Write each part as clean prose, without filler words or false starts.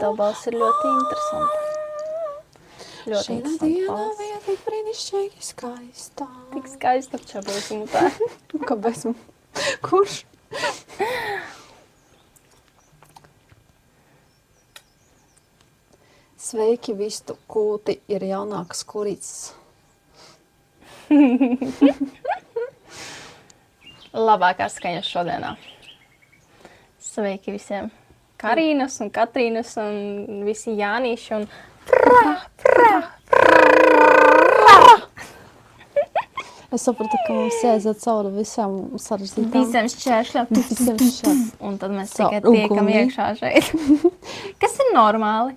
Tev balss ir ļoti interesanta. Ļoti Šī diena bija tik brīnišķīgi skaistā. Tik skaista, ka būs mutē. Kāpēc? Kurš? Sveiki, vistu kūti ir jaunākas kurītes. Labākās skaņas šodienā. Sveiki visiem Karīnas un Katrīnas un visi Jānīši un Es sapratu, ka mums jāiziet cauri visām sarežģītām. visiem šķēršļiem. Un tad mēs tikai Savu tiekam uguni. iekšā šeit. Kas ir normāli,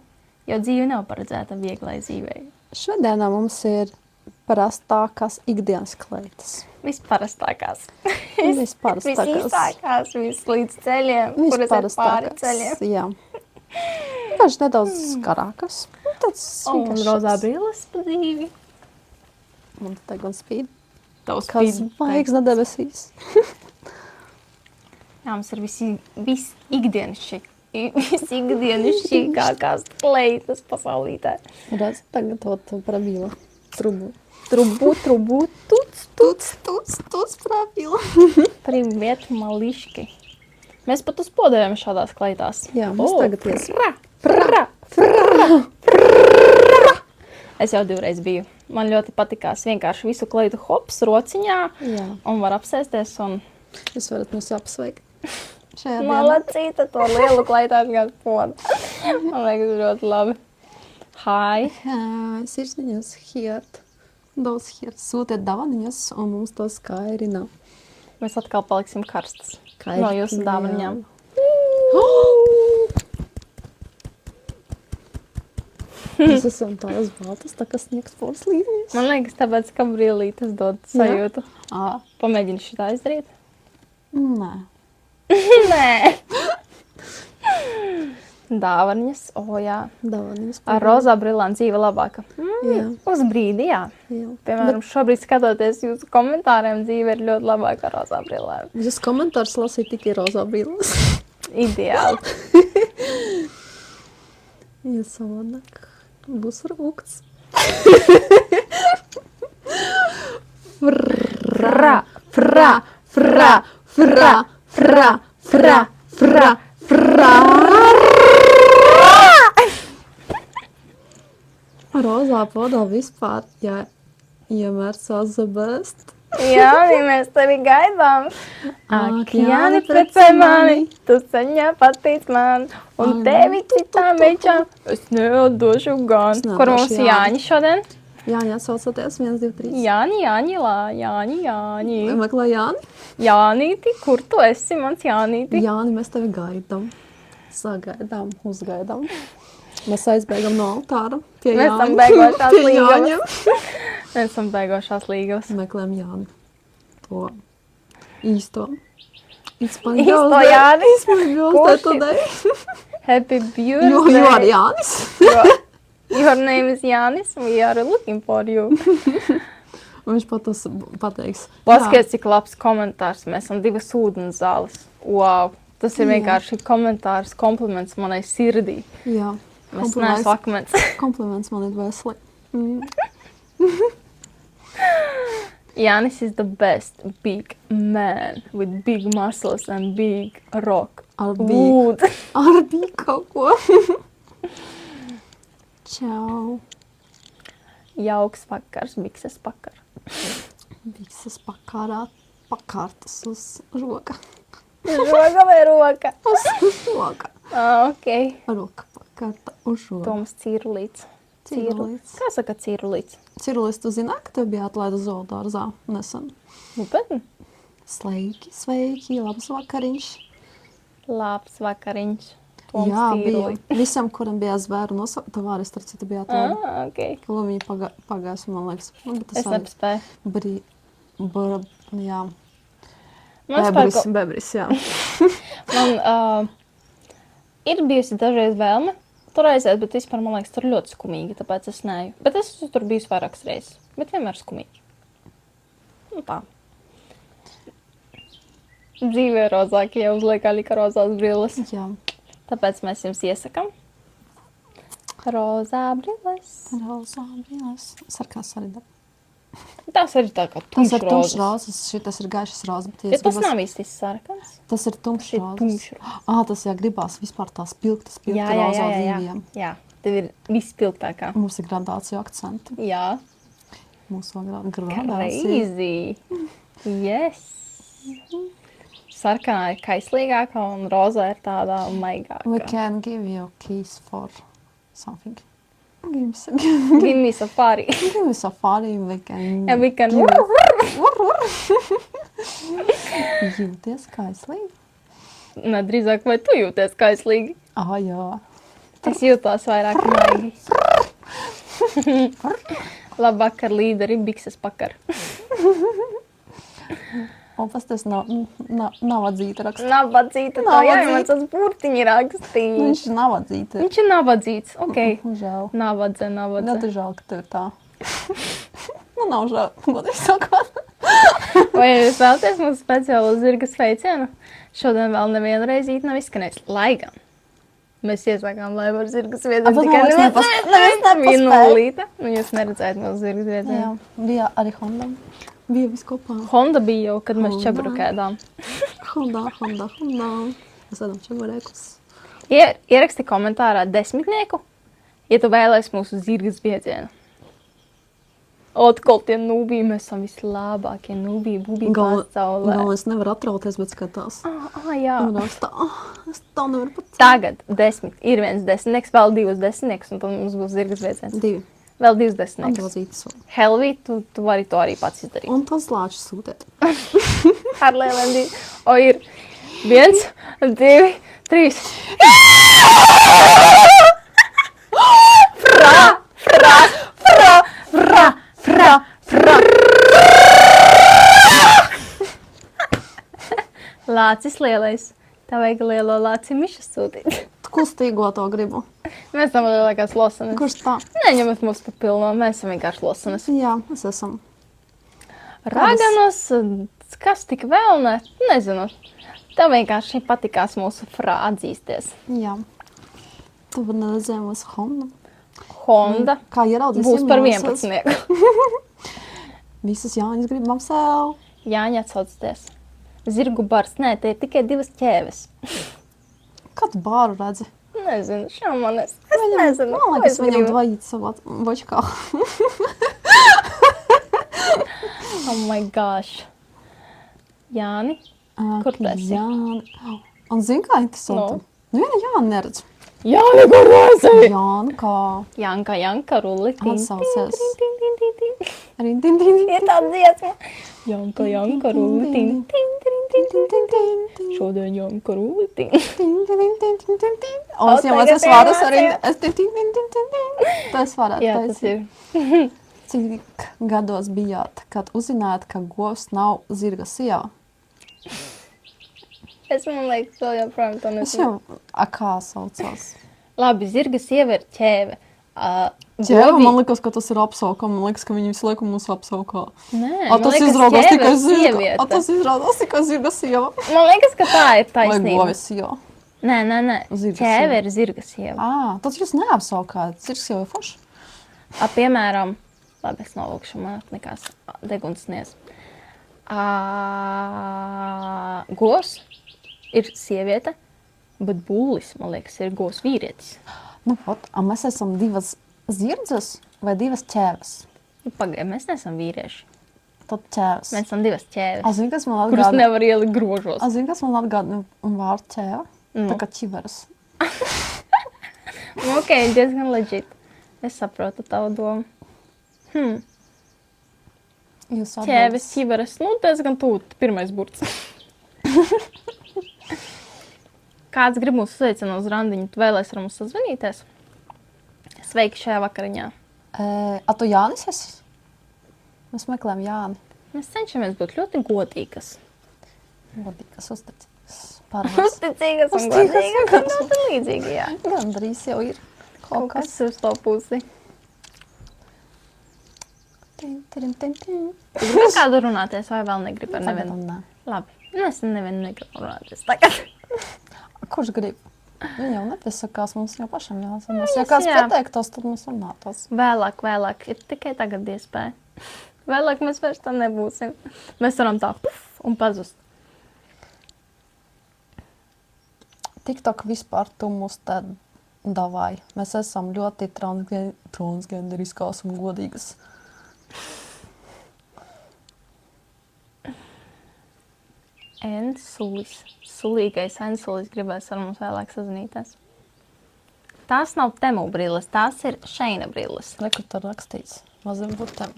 jo dzīve nav paredzēta vieglai dzīvei. Šodienā mums ir parastākās ikdienas kleitas. Visparastākās. Visparastākās. Vis līdz ceļiem, kuras ir pāri ceļiem. Jā. Vienkārši nedaudz skarākas. Un rozā brilles pa dzīvi. Un tagad gan spīd. Tavs Kas maigs debesīs. Jā, mums ir visikdienišķīgākās kleitas pasaulītē. Redz, tagad to prabīla. Trubu. Trubu, Tuc, prabīla. Привет, малышки. Mēs pat uzpodējam šādās kleitās. Jā, mums tagad iesim. Es jau 2 reiz biju. Man ļoti patikās vienkārši visu kleitu hops, rociņā, Jā. un var apsēsties un Jūs varat mūs apsveikt. Šajā dienā. malacīta to lielu kleitāt gan podu. Man liekas ļoti labi. Hi! Sirsniņas hiet. Daudz hiet. Sūtiet dāvaniņas, un mums to skairina. Mēs atkal paliksim karstas no jūsu dāvaņām. Mēs esam tādas baltas, tā kā sniegs poras līnijas. Man liekas, tāpēc, ka brīlītes dod sajūtu. Pamēģini šitā izdarīt? Nē. Nē. Dāvaņas, jā. Dāvaniņas. Ar rozā brillām dzīve labāka. Jā. Uz brīdi, jā. Jā. Piemēram, šobrīd skatoties jūsu komentāriem, dzīve ir ļoti labāka ar rozā brillām. Jūs komentārus lasīt tikai rozā brīles. Ideāli. Ja savādāk būs rūkts. Rozā podā vispār, ja iemērcās the best. Jā, mēs tevi gaidām. Ak, Jāni, precē mani, tu ceņā patīc man, un tevi citām mečām es neatdošu gan. Es neatdošu Kur mums Jāni. Jāņi šodien? Jāņi, atsaucoties 1, 2, 3. Jāņi. Meklē Jāni. Jānīti, kur tu esi, mans Jānīti? Jāni, mēs tevi gaidām. Sagaidām, uzgaidām. Mēs aizbēgam no altāra pie Mēs Jāņa. esam beigošās Pie līgavas. Jāņa. Mēs esam beigošās līgavas. Meklējam Jāni. To īsto. Īsto Jāni? It's my birthday Kurš ir? today. Happy birthday. You are Jānis. Your name is Jānis, we are looking for you. Un viņš pateiks. Paskaties, cik labs komentārs. Mēs esam 2 ūdens zāles. Wow, tas ir Jā. vienkārši komentārs, kompliments manai sirdī. Jā. Mēs neesam akmens. Kompliments man ir veseli. Jānis is the best big man with big muscles and big rock. Ar Wood. Ar bija kaut ko. Čau. Jauks vakars, bikses pakar. Visas pakārtas uz roka. Žoga vai roka? Uz roka. Ok. Roka pakārta uz roka. Toms Cīrulīts. Cīrulīts. Kā saka Cīrulīts? Cirulis, tu zināji, ka tev bija atlaida zoodārzā nesen? Nopietni? Sveiki, labs vakariņš. Labs vakariņš. Toms Jā, bija. Cīrulīts. Visam, kuram bija zvēru tavāris, starp citu bija atlaida. Ok. Ka viņi pagājusi, man liekas. Bet Es nepspēju. Jā. Man Bebris, jā. Man ir bijusi dažreiz vēlme tur aiziet, bet vispār man liekas, tur ļoti skumīgi, tāpēc es neju. Bet es esmu tur bijusi vairākas reizes, bet vienmēr skumīgi. Nu tā. Dzīvē rozāki jau uzliek arī rozās brilles. Jā. Tāpēc mēs jums iesakam Rozā brilles. Rozā brīnās. Sarkās arī dara. Tas ir tā kā Tas ir tumšs tumšs rozas, šitas ir gaišas rozas, bet Ja tas nav īsti sarkans. Tas ir tumšs Tas ir rozas. tumšs. Tas gribās vispār tās pilktas Jā. rozā dzīviem. Jā, tev ir vispilgtākā. Mums ir gradāciju akcenti. Jā. Mūsu gradācija. Crazy. Yes. Sarkanā ir kaislīgākā un rozā ir tādā We maigākā. can give you keys for something. Give me safari. Give me safari, we can... Ja, we can... Jūties kaislīgi? Ne, drīzāk, vai tu jūties kaislīgi? Jā. Es jūtos vairāk maigi. Labvakar, līderi, bikses pakar. Opas, tas nav atzīta raksta. Nav atzīta, to Nav jāiemācās burtiņi rakstīt. Viņš nav atzīta. Viņš ir nav atzīts, okei. Žēl. Nav atzīts. Ļoti žēl, ka tev ir tā. Man nav žēl, godīgi sakot. Vai jūs vēlaties mūsu speciālo zirga sveicienu? Šodien vēl nevienu reizīti nav izskanējis. Lai gan mēs iesākām laivu ar zirga sveicienu. Bet neviens nepaspēja. Vienu nulīte. Nu, jūs neredzējāt mūsu zirga sveicienu. Jā, bija arī Honda. Bija viss kopā. Honda bija jau, kad mēs Honda. čeburukēdām. Honda. Mēs ēdam čeburēkus. Ieraksti komentārā 10, ja tu vēlēs mūsu zirgas biedzienu. Otkal tie nūbī, mēs esam vislabākie nūbī, būbī pasaulē. Galvenais nevar atrauties, bet skatās. Jā. Un rakstā, es tā nevaru pat. Tagad 10, ir viens 10, vēl 2 10, un tad mums būs zirgas biedziens. 2. Vēl 2 10. Atbalzītas vēl. Helvī, tu vari to arī pats izdarīt. Un tas lāčus sūtēt. Ar lieliem 2. O, ir 1, 2, 3. Lācis lielais. Tā vajag lielo lāci mišas sūtīt. Kustīgo to gribu. Mēs tam lielākās losanes. Kurš tā? Neņemat mūs pa pilno, mēs esam vienkārši losanes. Jā, mēs esam. Raganos, kas tik vēl ne? Nezinu. Tev vienkārši patikās mūsu frā atzīsties. Jā. Tu var neredzēja mūsu Honda. Honda Kā ieraudzīs būs par 11. Visas Jāņas grib mam sev. Jāņa atsaucties. Zirgu bars, nē, te ir tikai 2 ķēves. Kā tu bāru redzi? Nezinu, šaumanes. Es nezinu. Man liekas, viņam dvajīt savā vočkā. Oh my gosh. Jāni, kur tu esi? Jāni. Un zini, kā interesanti? Nu, Jāni neredz. Jāni, kur tu esi? Jāni, kā? Janka, rulli. Atsaucies. Ir tāda dziesma. Janka, rulli. Šodien Janka, rulli. O, es jau es vārdas arī. Tas varētu Jā, tas ir. Cik gados bijāt, kad uzzinājāt, ka govs nav zirga sijā? Es man liekas, vēl joprojām to Es nezinu. jau kā saucās. Labi, zirga sieva ir ķēve. Ķēva, man liekas, ka tas ir apsaukā. Man liekas, ka viņi visu laiku mūs apsaukā. Nē, Tas izrādās tikai zirga. Tas izrādās tikai zirga sieva. Man liekas, ka tā ir Vai taisnība. govis sieva? Nē, Zirga ķēve sieva. ir zirga sieva. Tas jūs neapsaukājat. Zirgs jau ir forši. Piemēram, labi, es nolūkšu, man atlikās deguns sniedz. Govs ir sieviete, bet būlis, man liekas, ir govs vīrietis. Nu, mēs esam 2 zirdzes vai 2 ķēves? Nu, pagaid, mēs neesam vīrieši. Tad ķēves. Mēs esam 2 ķēves, Zini, kas man kuras atgādina? nevar ielikt grožos. Zini, kas man atgādina vārdu ķēve? Tā kā čiveras. Nu, ok, diezgan legit. Es saprotu tavu domu. Jūs Ķēves, ķiveres, nu, diezgan tūt, pirmais burts. Kāds grib mūs sveicināt uz randiņu, tu vēlēs ar mums sazvanīties? Sveiki šajā vakariņā. Tu Jānis esi? Mēs meklējam Jāni. Mēs cenšamies būt ļoti godīgas. Godīgas, uzticīgas. Pārmēs. Uzticīgas un godīgas. Un ļoti līdzīgi, jā. Gandrīz jau ir Kaut kas ir uz to pusi. Tu gribi kādu runāties vai vēl negribi ar nevienu? Nē. Labi. Nu, es nevienu negribu runāties tagad. Kurš grib? Viņa jau nepiesakās, mums jau pašam jāzinās. Ja kāds pieteiktos, tad mums runātos. Vēlāk. Ir tikai tagad iespēja. Vēlāk mēs vairs tā nebūsim. Mēs varam tā un pazust. TikTok vispār tu mūs te davāji. Mēs esam ļoti transgenderiskās un godīgas. Ensulis. Sulīgais Ensulis gribēs ar mums vēlāk sazinīties. Tās nav Temu brilles, tās ir Šeina brilles. Rekur tur rakstīts. Maziem burtiem.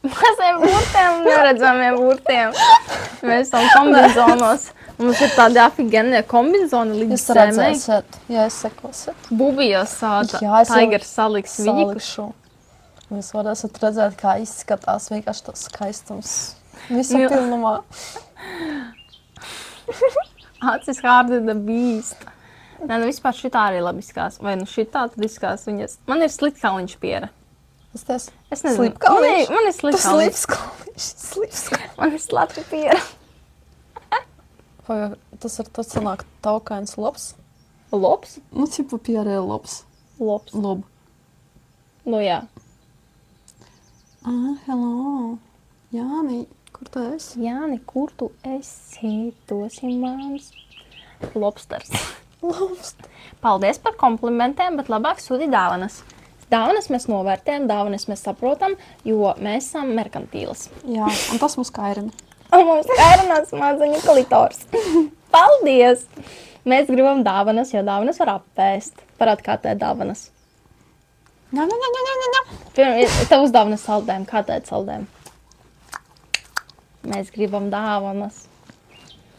Maziem burtiem, neredzamiem burtiem. Mēs esam kombizonos. Mums ir tādi afigenie kombizoni līdz Jūs redzēsiet, ja es sekosiet. Bubijos Tigers saliks viņiku. Jūs varēsiet redzēt, kā izskatās vienkārši tas skaistums. Visu pilnumā. Acis hard the beast. Nē, vispār šitā arī labi izskās. Vai šitā tad izskās viņas. Man ir slitkaliņš piera. Es nezinu. Slipkaliņš? Man ir slitkaliņš. Man ir slati piera. Vai tas sanāk taukains lops? Lops? Nu, cipu pierē lops. Lops. Lob. Nu, jā. Hello. Jāni, kur tu esi? Jāni, kur tu esi? Dosim māms. Lobsters. Paldies par komplimentiem, bet labāk sūti dāvanas. Dāvanas mēs novērtējam, dāvanas mēs saprotam, jo mēs esam merkantīlas. Jā, un tas mums kairina. Un mums kairinās maziņu klitors. Paldies! Mēs gribam dāvanas, jo dāvanas var apēst. Parād, kā tēt dāvanas. Jā. Tev uzdāvanas saldēm. Kā tēt saldēm? Mēs gribam dāvanas.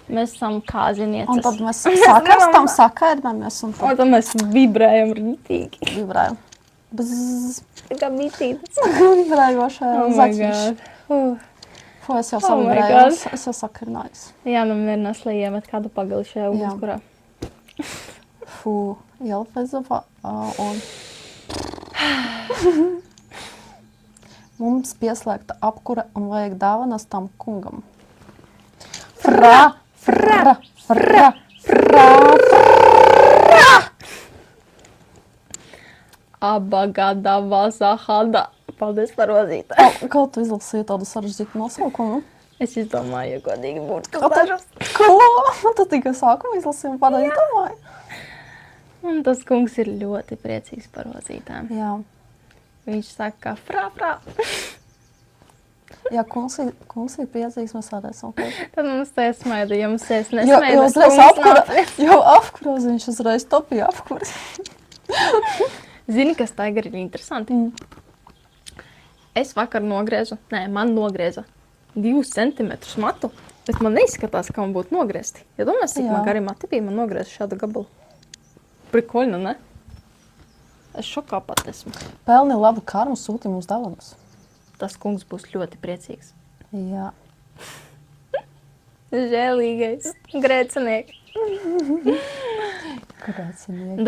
Mēs esam kāzinieces. Un tad mēs sakarstam, sakairdamies. Un tad mēs vibrējam rītīgi. Vibrējam. Bzzz. Tā kā bitītes. Vibrējošā zaķiņš. Es jau savibrējos. Es jau sakarinājos. Jā, nu mierinās, lai iemet kādu pagali šajā ugunskurā. Jelfezovā. Un mums pieslēgta apkure un vajag dāvanas tam kungam. Fra. Abagada vazahada. Paldies par rozītēm. Kā tu izlasīji tādu sarežģītu nosaukumu? Es izdomāju, ja godīgi būtu, kas dažas. Ko? Tu tikai sākumu izlasīji un pārējais domāju. Un tas kungs ir ļoti priecīgs par rozītēm. Jā. Viņš saka, frā. Ja kungs ir priecīgs, mēs varēsim. Tad mums te smaida, ja mums es nesmaida. Jo uzreiz apkuros, viņš uzreiz topīja apkuros. Zini, kas tagad ir interesanti? Es vakar man nogrieza 2 centimetrus matu, bet man neizskatās, ka man būtu nogriezti. Ja domās, cik man gari mati bija, man nogrieza šādu gabalu. Prikoļnu, ne? Es šokā pat esmu. Pelni labu karmu, sūti mums dāvanas. Tas kungs būs ļoti priecīgs. Jā. Žēlīgais. Grēcinieks. Grēcinieki.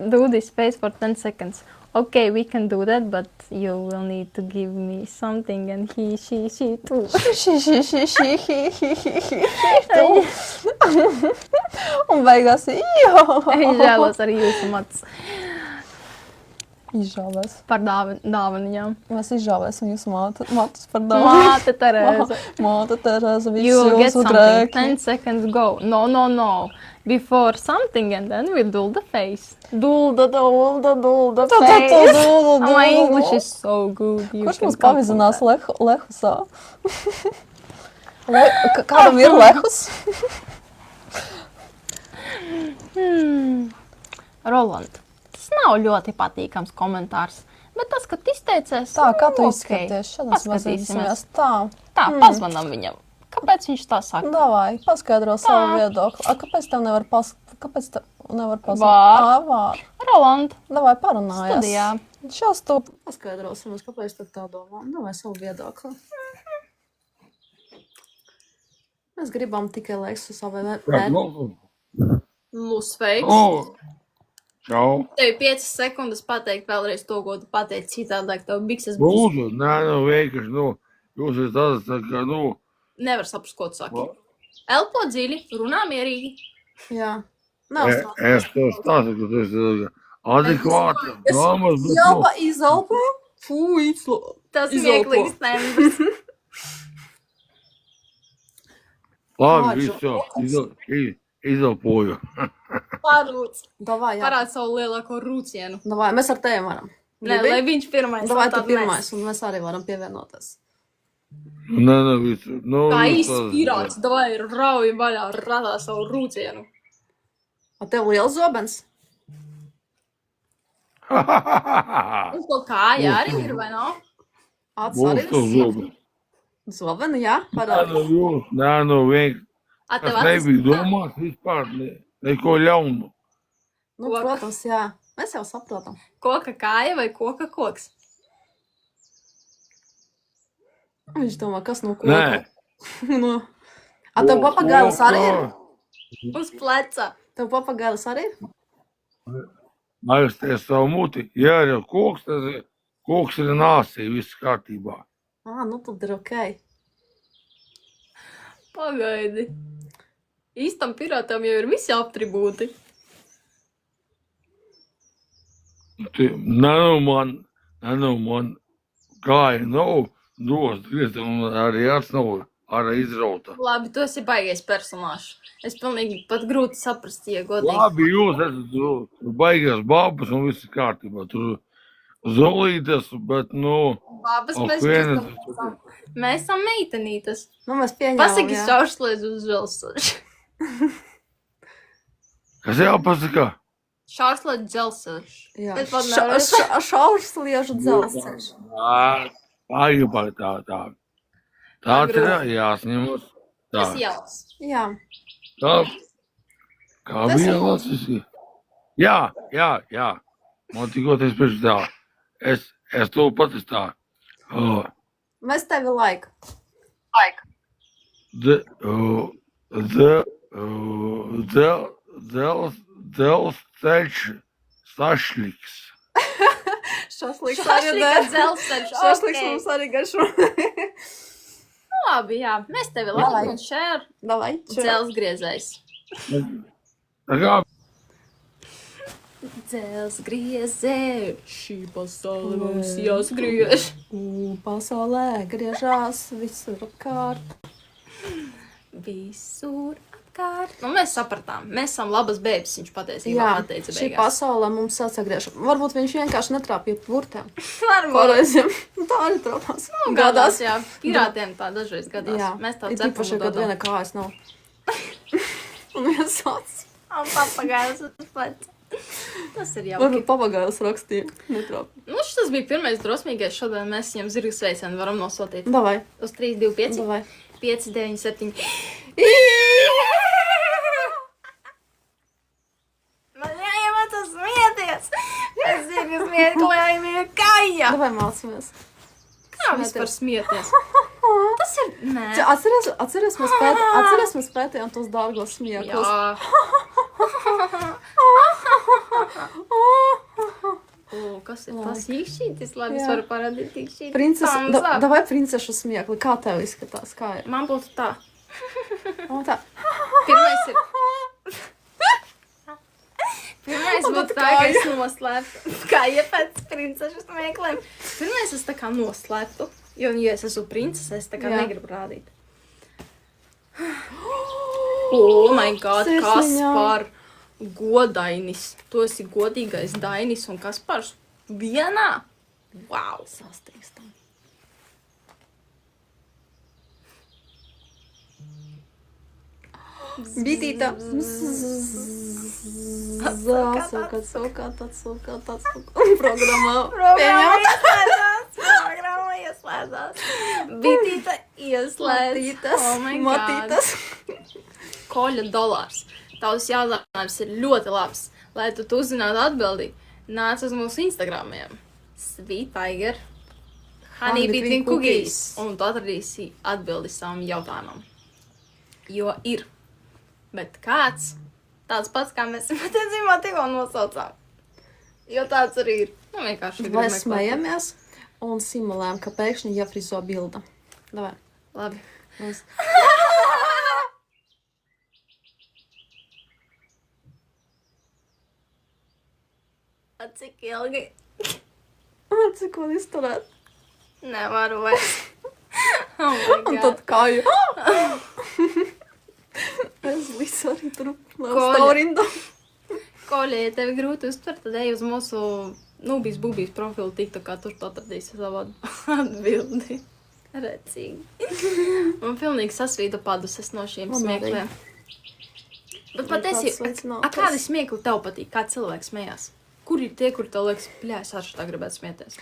Do this face for 10 seconds. Okay, we can do that, but you will need to give me something and he, she too. Un beigās Žēlos arī jūsu matus. Izžāvēs. Par dāvaniņām. Mēs izžāvēsim jūsu matus par dāvaniņām. Māte Terēza. Māte Terēza, You visu will get jūsu something. grēki. 10 seconds go. No. Before something and then we do the face. Dulda face. My English is so good. Kurš mums pavizinās lehusā? Kādam ir lehus? Roland. Nav ļoti patīkams komentārs, bet tas, ka tu izteicies... Tā, kā tu izskaties? Šodien mēs iezīsimies tā. Tā, pazvanam viņam. Kāpēc viņš tā saka? Davai, paskaidro savu viedokli. Kāpēc tev nevar paskaidrot? Var. Roland. Davai, parunājies. Studijā. Šās to paskaidrosim, kāpēc tu tā domā. Davai savu viedokli. Mēs gribam tikai Leksu savu viedokli. Sveiks. Čau. Tev 5 sekundes pateikt vēlreiz to, ko tu pateici citādāk. Tev bikses Lūdzu, vienkārši, jūs esat tāds, tā kā, Nevar saprast, ko tu saki. Elpo dziļi, runā mierīgi. Jā. Es tev stāstu, ka tu esi adekvāta dāmas, bet Jāpa izelpo. Fū, Tas Izelpo. smieklīgs tembrs. labi, visu izelpoju. Parūc. Davai, jā. Parād savu lielāko rūcienu. Davai, mēs ar tevi varam. Nē, lai viņš pirmais. Davai, un tu tad mēs. pirmais, un mēs arī varam pievienoties. Nē, visu. Nu, Kā īsts pirāts, davai rauj vaļā ratā savu rūcienu. A tev liels zobens? Un to kāja arī ir, vai nav? Acis Būs arī tev ir zobi. zobeni, jā? Nē, Parādi. vienkārši. A, Es tev acis nebiju domāts vispār neko ļaunu. Nu, Koka. protams, jā. Mēs jau saprotam. koka kāja vai koka koks? Viņš domā, kas no Nē. koka? Nu. A tev papagailis arī ir? Uz pleca. Tev papagailis arī ir? Aizties savu muti. Jā, jau koks, tas koks ir nāsī, viss kārtībā. Nu tad ir ok. Pagaidi. Īstam pirātam jau ir visi atribūti. Nē, man kāja nav dos griezta un arī acs nav arī izrauta. Labi, tu esi baigies personāžs. Es pilnīgi pat grūti saprast, ja godīgi. Labi, jūs esat baigās babas un viss kārtībā. Tur zolītes, bet, Babas mēs viena- esam. Mēs esam meitenītes. Nu, mēs pieņēmām, Pasaki jā. šaušliedz uz dzelzceļš. kas jāpasaka? Šaušliedz dzelzceļš. Jā. Es pat nevaru. Šaušliežu dzelzceļš. Pagaidā tā. Tā ir jāsņemas. Tā. Tas jauks. Jā. Tā. Kā Tas bija ir- lasis? Jā. Man tikko tas pēc tā. Es to pat es tā. Mēs tevi laiku. Dzelzceļš sašliks. Šašliks Šaušliedz dzelzceļš. Šašliks ok. mums arī garšo. Nu, labi, jā. Mēs tevi Davai. laikam un šēr Davai, čau. dzelzgriezējs. Tā kā Dzelzgriezē, šī pasaule mums jāsgriež. Pasaulē griežās visur apkārt. Visur apkārt. Nu, mēs sapratām. Mēs esam labas bēbas, viņš patiesībā Jā, pateica šī beigās. pasaulē mums atsagriež. Varbūt viņš vienkārši netrāpīja burtēm. Varbūt. Pareiziem. Tā arī trāpās. Nu, gadās, jā. Pirātiem tā dažreiz gadās. Jā, Mēs tā ir īpaši, kad viena kājas nav. Un viens acis. Un papagailis uz pleca. Tas ir jauki. Varbūt papagailis rakstīja. Netrāpīja. Nu, šis bija pirmais drosmīgais. Šodien mēs viņam zirgu sveicienu varam nosūtīt. Davai, Uz 3, 2, 5, davai. 5, 9, 7. Man jāiemācās smieties. Es zirgu smieklējumie kaja. Davai mācāmies. Kā vispār smieties? Tas ir... Nē. Atceries, mēs pētījām tos dārgos smieklus. Kas ir tas īkšķītis? Labi, es varu parādīt īkšķītis. Princese, davai princešu smiekli. Kā tev izskatās? Kā ir? Man būtu tā. Un tā. Pirmais ir... Pirmais būtu tā, ka es noslēptu. Kā iepēc princešu smiekliem. Pirmais es tā kā noslēptu. Jo, ja es esmu princese, es tā kā Jā. negribu rādīt. Oh my god, kas Sirsniņā. par godainis. Tu esi godīgais Dainis un Kaspars vienā? Wow. Sastīkstam. Bitīta. Sūkāt. Programmā. Programma ieslēdzās. Bitīta ieslēdz. Oh my god. Matītas. Koļa dolārs. Tavs jautājums ir ļoti labs. Lai tu uzzinātu atbildi, nāc uz mūsu Instagramiem. Sweet Tiger, Honey Between Cookies. Un tu atradīsi atbildi savam jautājumam. Jo ir. Bet kāds? Tāds pats, kā mēs patiesībā tikko nosaucām. Jo tāds arī ir. Nu, vienkārši gribu Mēs meklēt. smejamies un simulējam, ka pēkšņi iefrizo bilda. Davai. Labi. Mēs... Cik ilgi? Cik man izturēt? Nevaru vairs. Oh my Un God. tad kāju. Es visu arī tur Koļa. stāvu rindā. Koļa, ja tevi grūti uztvert, tad ej uz mūsu Nūbijas Bubijas profilu TikTokā, tur tu atradīsi savu atbildi. Recīgi. Man pilnīgi sasvīda paduses no šiem Man arī. smiekliem. Bet patiesi, kādi smiekli tev patīk? Kā cilvēks smējās? Kur ir tie, kur tev liekas, bļā, es arī tā gribētu smieties?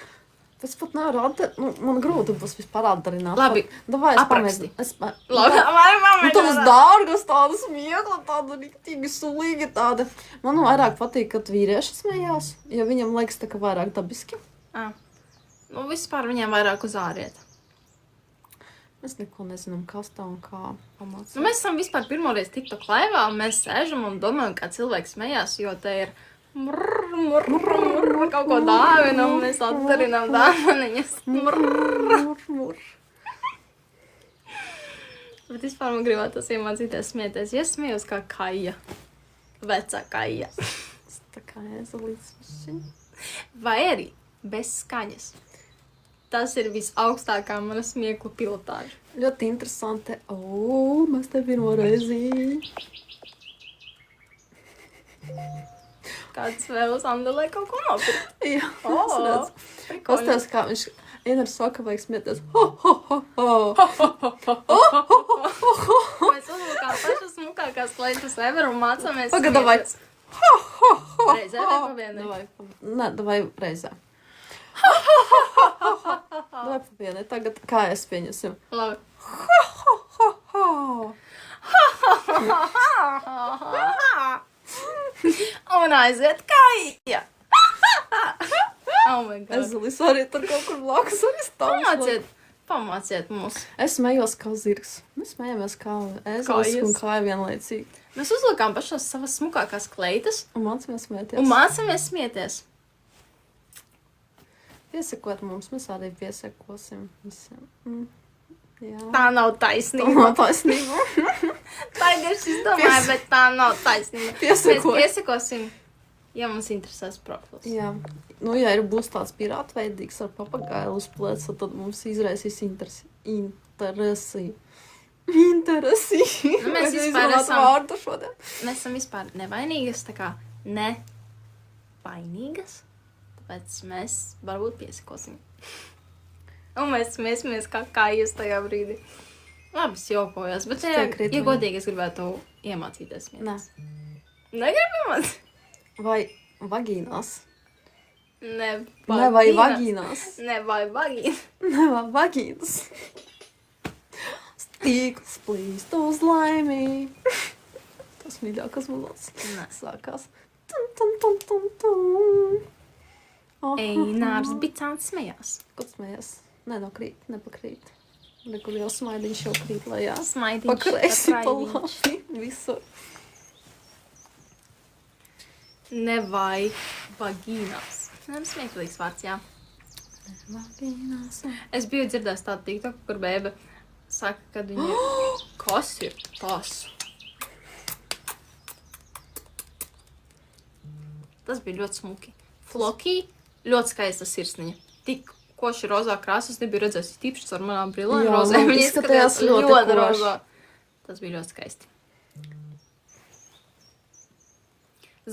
Es pat nevaru atdarināt, man grūti būs vispār atdarināt. Labi, Davai, es apraksti. pamēģinu. Labi, vai Tādas dārgas, tādas smiekla, tāda riktīgi sulīga tāda. Man vairāk patīk, kad vīrieši smējās, jo viņam liekas tā, ka vairāk dabiski. Nu, vispār viņiem vairāk uz āriet. Mēs neko nezinām, kas tā un kā pamācīt. Nu, mēs esam vispār pirmoreiz TikTok laivā, un mēs sēžam un domājam, kā cilvēks smējās, jo te ir kaut ko dāvinam, un mēs atdarinām dāvaniņas. Bet vispār man gribētos iemācīties smieties. Ja es smējos kā Kaja. Vecā Kaja. Tā kā ēzelīts višķiņ. Vai arī bez skaņas. Tas ir visaugstākā mana smieklu pilotāža. Ļoti interesanti. Mēs te pirmo reizi. Kāds vēl uz Andelē kaut ko nopirkt. Jā, O, es redzu. prikoļi. Pastāv, kā viņš Einars saka, vajag smieties. Ho, ho, ho, ho. Mēs uzlūkām pašas smukākās kleitas ever un mācāmies Pagad, davai. smieties. Reizē vai pa vienai? Nē, davai reizē. Davai pa vienai. Tagad kā es pieņesim? Labi. Ho. Un aiziet Kaja. Oh my God. Ezelis arī tur kaut kur blakus arī stāv. Pamāciet mūs. Es smējos kā zirgs. Mēs smējamies kā ezelis Kājas. un kāja vienlaicīgi. Mēs uzlikām pašas savas smukākās kleitas Un mācāmies smēties. un mācāmies smieties. Piesakot mums, mēs arī piesakosim visiem. Jā. Tā nav Tā taisnība. nav taisnība. Tagad es izdomāju, bet tā nav taisnība. Piesakot. Mēs piesakosim, ja mums interesēs profils. Jā. Nu, ja būs tāds pirātveidīgs ar papagailu uz pleca, tad mums izraisīs interesi. Nu, mēs vispār esam- vārdu šodien. Mēs esam vispār nevainīgas, tā kā ne vainīgas, tāpēc mēs varbūt piesakosim. Un mēs smēsimies kā Kajas tajā brīdī. Labi, es jokojos, bet piekrītu ja viņam. godīgi es gribētu iemācīties smieties. Nē. Negribu iemācīt? Vai vagīnās? Ne, Ne, vai vagīnās? Ne, vai vagīnas. Ne, vai vagīnas? Stīkls plīst uz laimī. Tas mīļākās mūlos. Nē. Sākās. Tum, tum, tum, tum, tum. Einārs Bicāns smējās. Ko smējas? Nē, no krīt, nepakrīt. Rekur jau smaidiņš jau krīt lejā. Smaidīgs. Pakreisi pa labi, visur. Ne vai vagīnās. Smieklīgs vārds, jā. Vagīnās. Es biju dzirdējis tādu TikToku, kur bēbe saka, kad viņa ir... Kas ir tas? Tas bija ļoti smuki. Floki, ļoti skaista sirsniņa. Tik koši rozā krāsas nebija redzējis. Tīpaši ar manām brillēm Jā, rozē. man Viņa izskatījās izskatījās ļoti ļoti koši. rozā. Tas bija ļoti skaisti.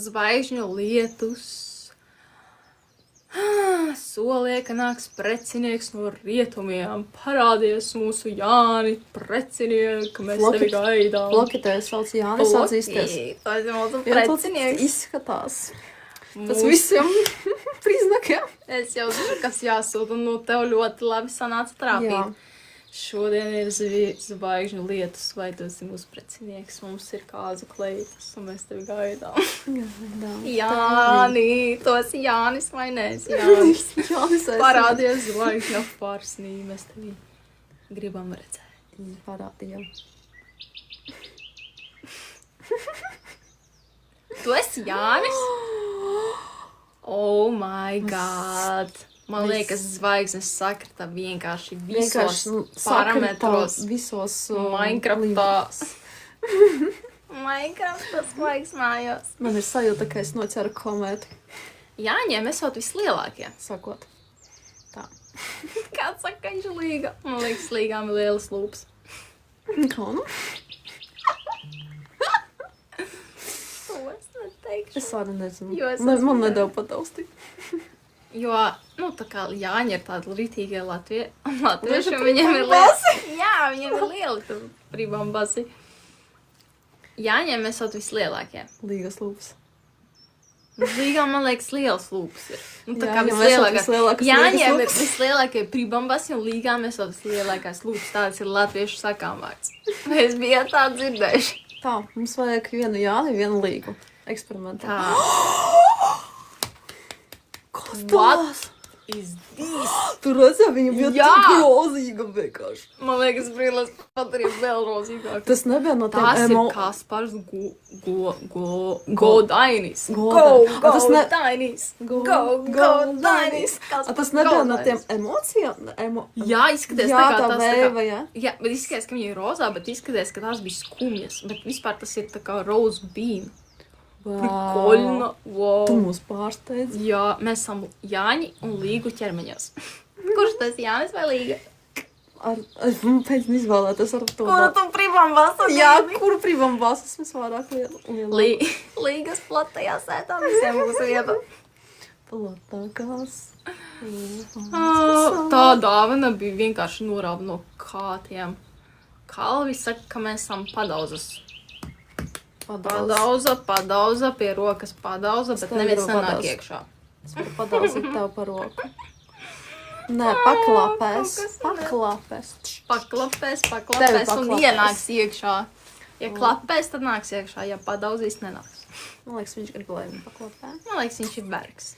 Zvaigžņu lietus. Solīja, ka nāks precinieks no rietumiem. Parādies mūsu Jāni, precinieki, mēs tevi gaidām. Blokitē sauc Jānis atzīsties. Tas ir mūsu Jā, tas precinieks. izskatās. Tas visiem priznakiem. Es jau zinu, kas jāsūta, un nu tev ļoti labi sanāca Jā. trāpīt. Šodien ir zvaigžņu lietus, vai tu esi mūsu precinieks, mums ir kāzu kleitas, un mēs tevi gaidām. Jāni, tu esi Jānis vai nē, esi Jānis. Jānis Parādies zvaigžņu apvārsnī, mēs tevi gribam redzēt. Parādījām. Tu esi Jānis? Oh my God! Man liekas, zvaigznes sakrita vienkārši visos parametros. Visos Minecraftā. Minecraftā svaigs mājās. Man ir sajūta, ka es noķeru komētu. Jāņem esot vislielākie. Sakot. Tā. Kāds saka, ka viņš ir līga? Man liekas, līgām ir lielas lūpas. Kā nu? To es neteikšu. Es arī nezinu. Jo es Man esmu nedēļ pataustīt. Jo, nu, tā kā Jāņa ir tāda ritīgie latvieši, Viņš ir viņiem ir pribambasi. lieli. Jā, viņiem ir lieli tur pribambasi. Jāņem esot vislielākie. Līgas lūpas. Līgām, man liekas, liels lūpas ir. Nu, tā kā Jāņem esot vislielākās. vislielākas Jāņem līgas ir lūpas. vislielākie pribambasi un līgām esot vislielākās lūpas. Tāds ir latviešu sakām vārds. Vai es biju tā dzirdējuši? Tā, mums vajag vienu Jāni, vienu līgu. Eksperimentā. Tā. Kas What is this? Tu redzēji, viņa bija Jā. tik rozīga vienkārši. Man liekas, brīlis padarīja vēl rozīgāk. Tas nebija no tiem Tas ir Kaspars Godainis. Tas ne- Dainis. Dainis. Tas nebija no tiem emocijām? Jā, izskaties Jā, tā kā tā tas veiva, jā. Jā, bet izskaties, ka viņa ir rozā, bet izskaties, ka tās bija skumjas. Bet vispār tas ir tā kā rose bean. Prikoļna. Wow. Tu mūs pārsteidz. Jā, mēs esam Jāņi un Līgu ķermeņos. Kurš tas Jānis vai Līga? Pēc izvēlēties ar to. Kuru tu pribam vasarā? Jā, kuru pribam vasas mēs vairāk lielu. Līgas platajā sētā visiem būs vieta. Platākās. Tā dāvana bija vienkārši norāva no kātiem. Kalvi saka, ka mēs esam padauzas. Padauza, pie rokas padauza, bet neviens nenāk iekšā. Es varu padauzīt tev par roku. Nē, paklāpēs. Paklapēs Tevi un paklapēs. ienāks iekšā. Ja klapēs, tad nāks iekšā, ja padauzīs, nenāks. Man liekas, viņš grib, lai viņu paklāpē. Man liekas, viņš ir vergs.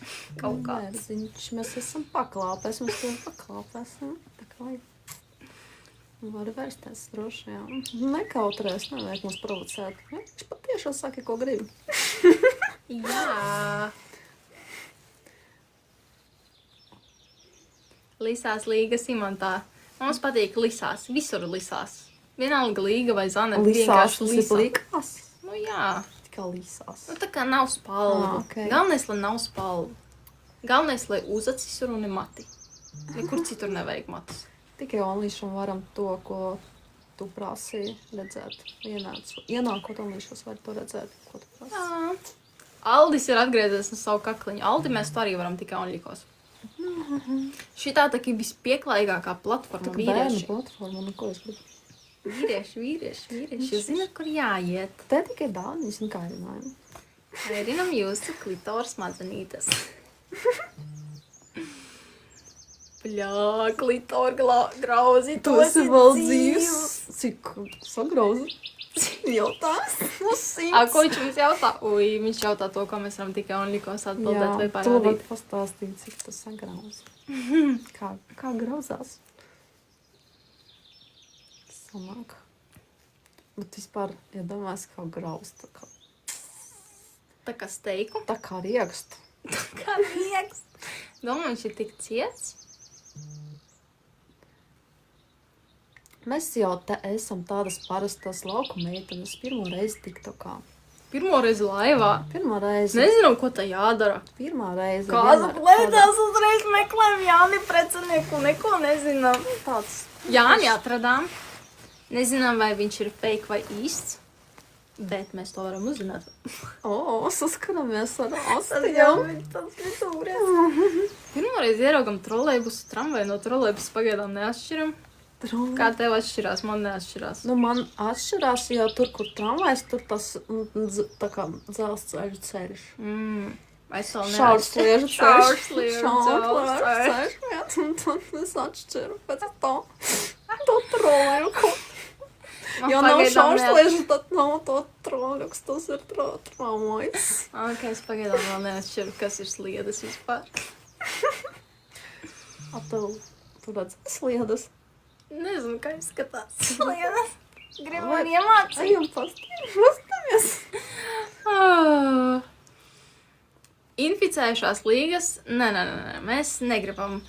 Kaut kā. Viņš, mēs esam paklāpēs, mēs to paklāpēs. Tā kā vajag. Var vērsties droši, jā. Nekautrēs, nevajag mums provocēt. Ja? Viņš patiešām saka, ko grib. Jā. Lisās Līga Simantā. Mums patīk lisās. Visur lisās. Vienalga Līga vai Zane. Lisās, tas ir lisā. likās. Nu jā. Tikai lisās. Nu tā kā nav spalvu. Okay. Galvenais, lai nav spalvu. Galvenais, lai uzacis un mati. Nekur citur nevajag matus. Tikai onlīšam varam to, ko tu prasīji redzēt. Ienākot onlīšos var to redzēt, ko tu prasīji. Jā. Aldis ir atgriezies ar savu kakliņu. Aldi mēs to arī varam tikai onlīkos. Šitā tā kā vispieklājīgākā platforma Tā kā bērnu vīrieši. platforma, nu ko es gribu. Vīrieši. Jūs zināt, kur jāiet. Te tikai dāniņas un kārinājumi. Airinam jūsu klitoras mazenītes. Bļā, klitora grauzi. Tu esi vēl dzīvs. Cik sagrauzi? Jautās? Ko viņš mums jautā? Ui, viņš jautā to, ko mēs varam tikai onlīkos atbildēt vai Jā, to var parādīt. pastāstīt, cik tas sagrauzi. Kā grauzās? Sanāk. Bet vispār, ja domās, kā grauz, Tā kā steiku. tā kā riekst. Kā liekas. Domāju, viņš ir tik ciets. Mēs jau te esam tādas parastas lauku meitenes pirmo reizi TikTokā. Pirmo reizi laivā. Pirmā reize. Nezinām, ko tā jādara. Pirmā reize. Kāda vienmēr plētās uzreiz meklējam Jāni precenieku, neko nezinām. Tāds. Jāni atradām. Nezinām, vai viņš ir fake vai īsts, bet mēs to varam uzzināt. Saskaramies ar astījām. Pirmoreiz ieraugam trolejbusu, tramvaju no trolejbusu pagaidām neatšķiram. Kā tev atšķirās, man neatšķirās. Nu, man atšķirās, jo tur, kur tramvajs, tur tas tā kā dzelzceļu ceļš. Es vēl Šaursliežu ceļš. Šaursliežu ceļš. Jā, un tad es atšķiru pēc to. To troļuku. Ja nav šaursliežu, tad nav to troļuks, tas ir tramvajs. Ok, es pagaidām vēl neatšķiru, kas ir sliedas vispār. Tu redz sliedas? Nezinu, kā izskatās sliedas. Gribu arī iemācīt. Ejam pastamies. Inficējušās līgas? Nē, mēs negribam.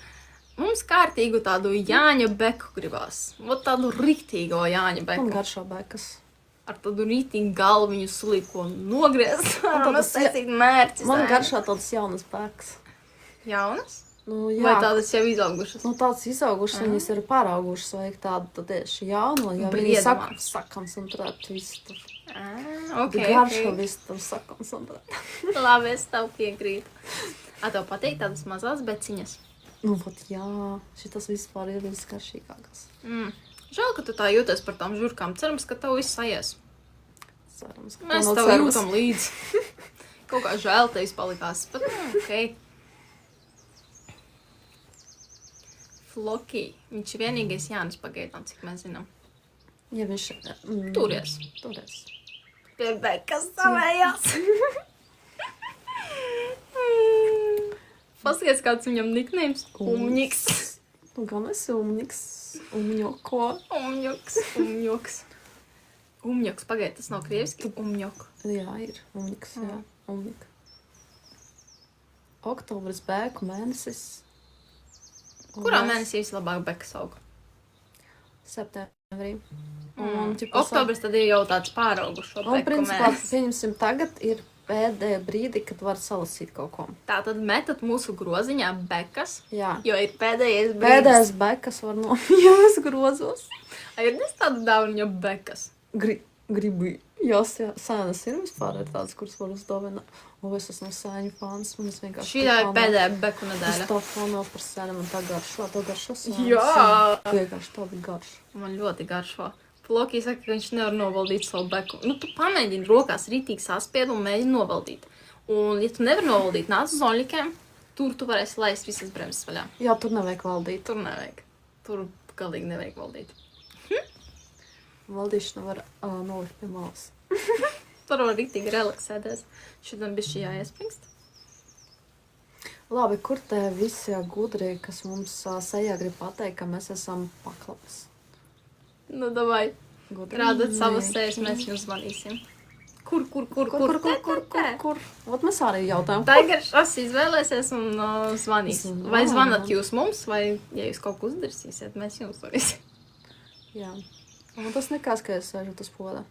Mums kārtīgu tādu Jāņa beku gribās. Vot tādu riktīgo Jāņa beku. Man garšo bekas. ar tādu rītīgu galvu viņu sulīko nogriezt. Un Un tādas- tas taisīt mērķis. Man garšā tādas jaunas bēkas. Jaunas? Nu, jā. Vai tādas jau izaugušas? Nu, tādas izaugušas, viņas ir pāraugušas, vajag tādu tieši jaunu, jo viņi Briedamās. sakoncentrēt visu tur. Ok, Garšo visu tur sakoncentrēt. Labi, es tev piekrītu. A, tev patīk tādas mazās beciņas? Nu, vat jā, šitas vispār ir viskaršīgākās. Žēl, ka tu tā jūties par tām žurkām. Cerams, ka tev viss aies. Cerams, ka Mēs tā nav tev cerams. jūtam līdzi. Kaut kā žēl tevis palikās. Bet, ok. Floki. Viņš ir vienīgais Jānis pagaidām, cik mēs zinām. Ja viņš... Turies. Turies. Pie bekas savējās. Paskaties, kāds viņam niknējums. Umņiks. Nu, gan esi umņiks. Umņoko. Umņoks. Umņoks, pagaid, tas nav krieviski. Umņok. Jā, ir umņiks, jā. Umņik. Oktobris bēku mēnesis. Kurā mēnesī vislabāk bekas aug? Septembrī. Oktobris tad ir jau tāds pāraugušo Un, beku principā, mēnesis. pieņemsim, tagad ir pēdējā brīdi, kad var salasīt kaut ko. Tātad metat mūsu groziņā bekas, Jā. jo ir pēdējais brīdis. Pēdējais bekas var no... Jā, es grozos. Ir nes tāda dāvaniņa bekas. Gribu. Jā, sēnas ir vispār ir tādas, kuras var uzdāvināt. O, es esmu sēņu fāns. Un es vienkārši... Šī tā ir pēdējā beku Es nedēļa. tā fāno par sēnām un tā garšo. Tā garšo sēnas. Jā. Vienkārši tāda garša. Man ļoti garšo. Floki saka, ka viņš nevar novaldīt savu beku. Nu, tu pamēģini rokās rītīgi saspied un mēģini novaldīt. Un, ja tu nevari novaldīt, nāc uz oļļikiem, tur tu varēsi laist visas bremzes vaļā. Jā, tur nevajag valdīt. Tur nevajag. Tur galīgi nevajag valdīt. Valdīšana var nolikt pie malas. Tur var rītīgi relaksēties. Šitam bišķi jāiespringst. Labi, kur te visi gudrie, kas mums sejā grib pateikt, ka mēs esam paklapes? Nu, davai. Gudri. Rādat savas sējas, mēs jums zvanīsim. Kur? Ot mēs arī jautājam. Tagad šas izvēlēsies un zvanīs. Zvanām. Vai zvanat jūs mums, vai, ja jūs kaut ko uzdarīsiet, mēs jums zvanīsim. Jā. Un tas nekās, ka es sēžu uz poda.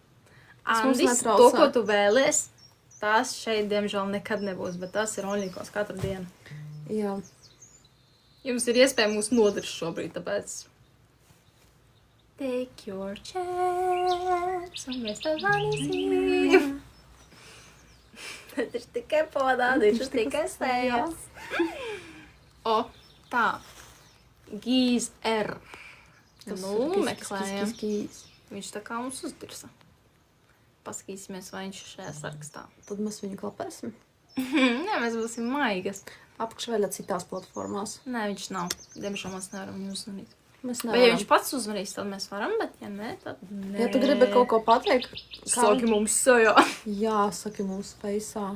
Tas mums Andis, netraucē. to, ko tu vēlies, tās šeit, diemžēl, nekad nebūs, bet tās ir onļikos katru dienu. Jā. Jums ir iespēja mūs nodarīt šobrīd, tāpēc... Take your chance, un mēs tev zvanīsim. Tad ir tikai podā, viņš ir tikai sējas. O, tā. Gīz R. Nu, meklējam. Viņš tā kā mums uzdirsa. Paskatīsimies, vai viņš ir šajā sarakstā. Tad mēs viņu klapēsim. Nē, mēs būsim maigas. Apakšveļa citās platformās. Nē, viņš nav. Diemžēl mēs nevaram viņu uzmanīt. Mēs Bet, ja viņš nevaram. pats uzmanīs, tad mēs varam, bet ja nē, tad nē. Ja tu gribi kaut ko pateikt, Saki mums sejā. Jā, saki mums feisā.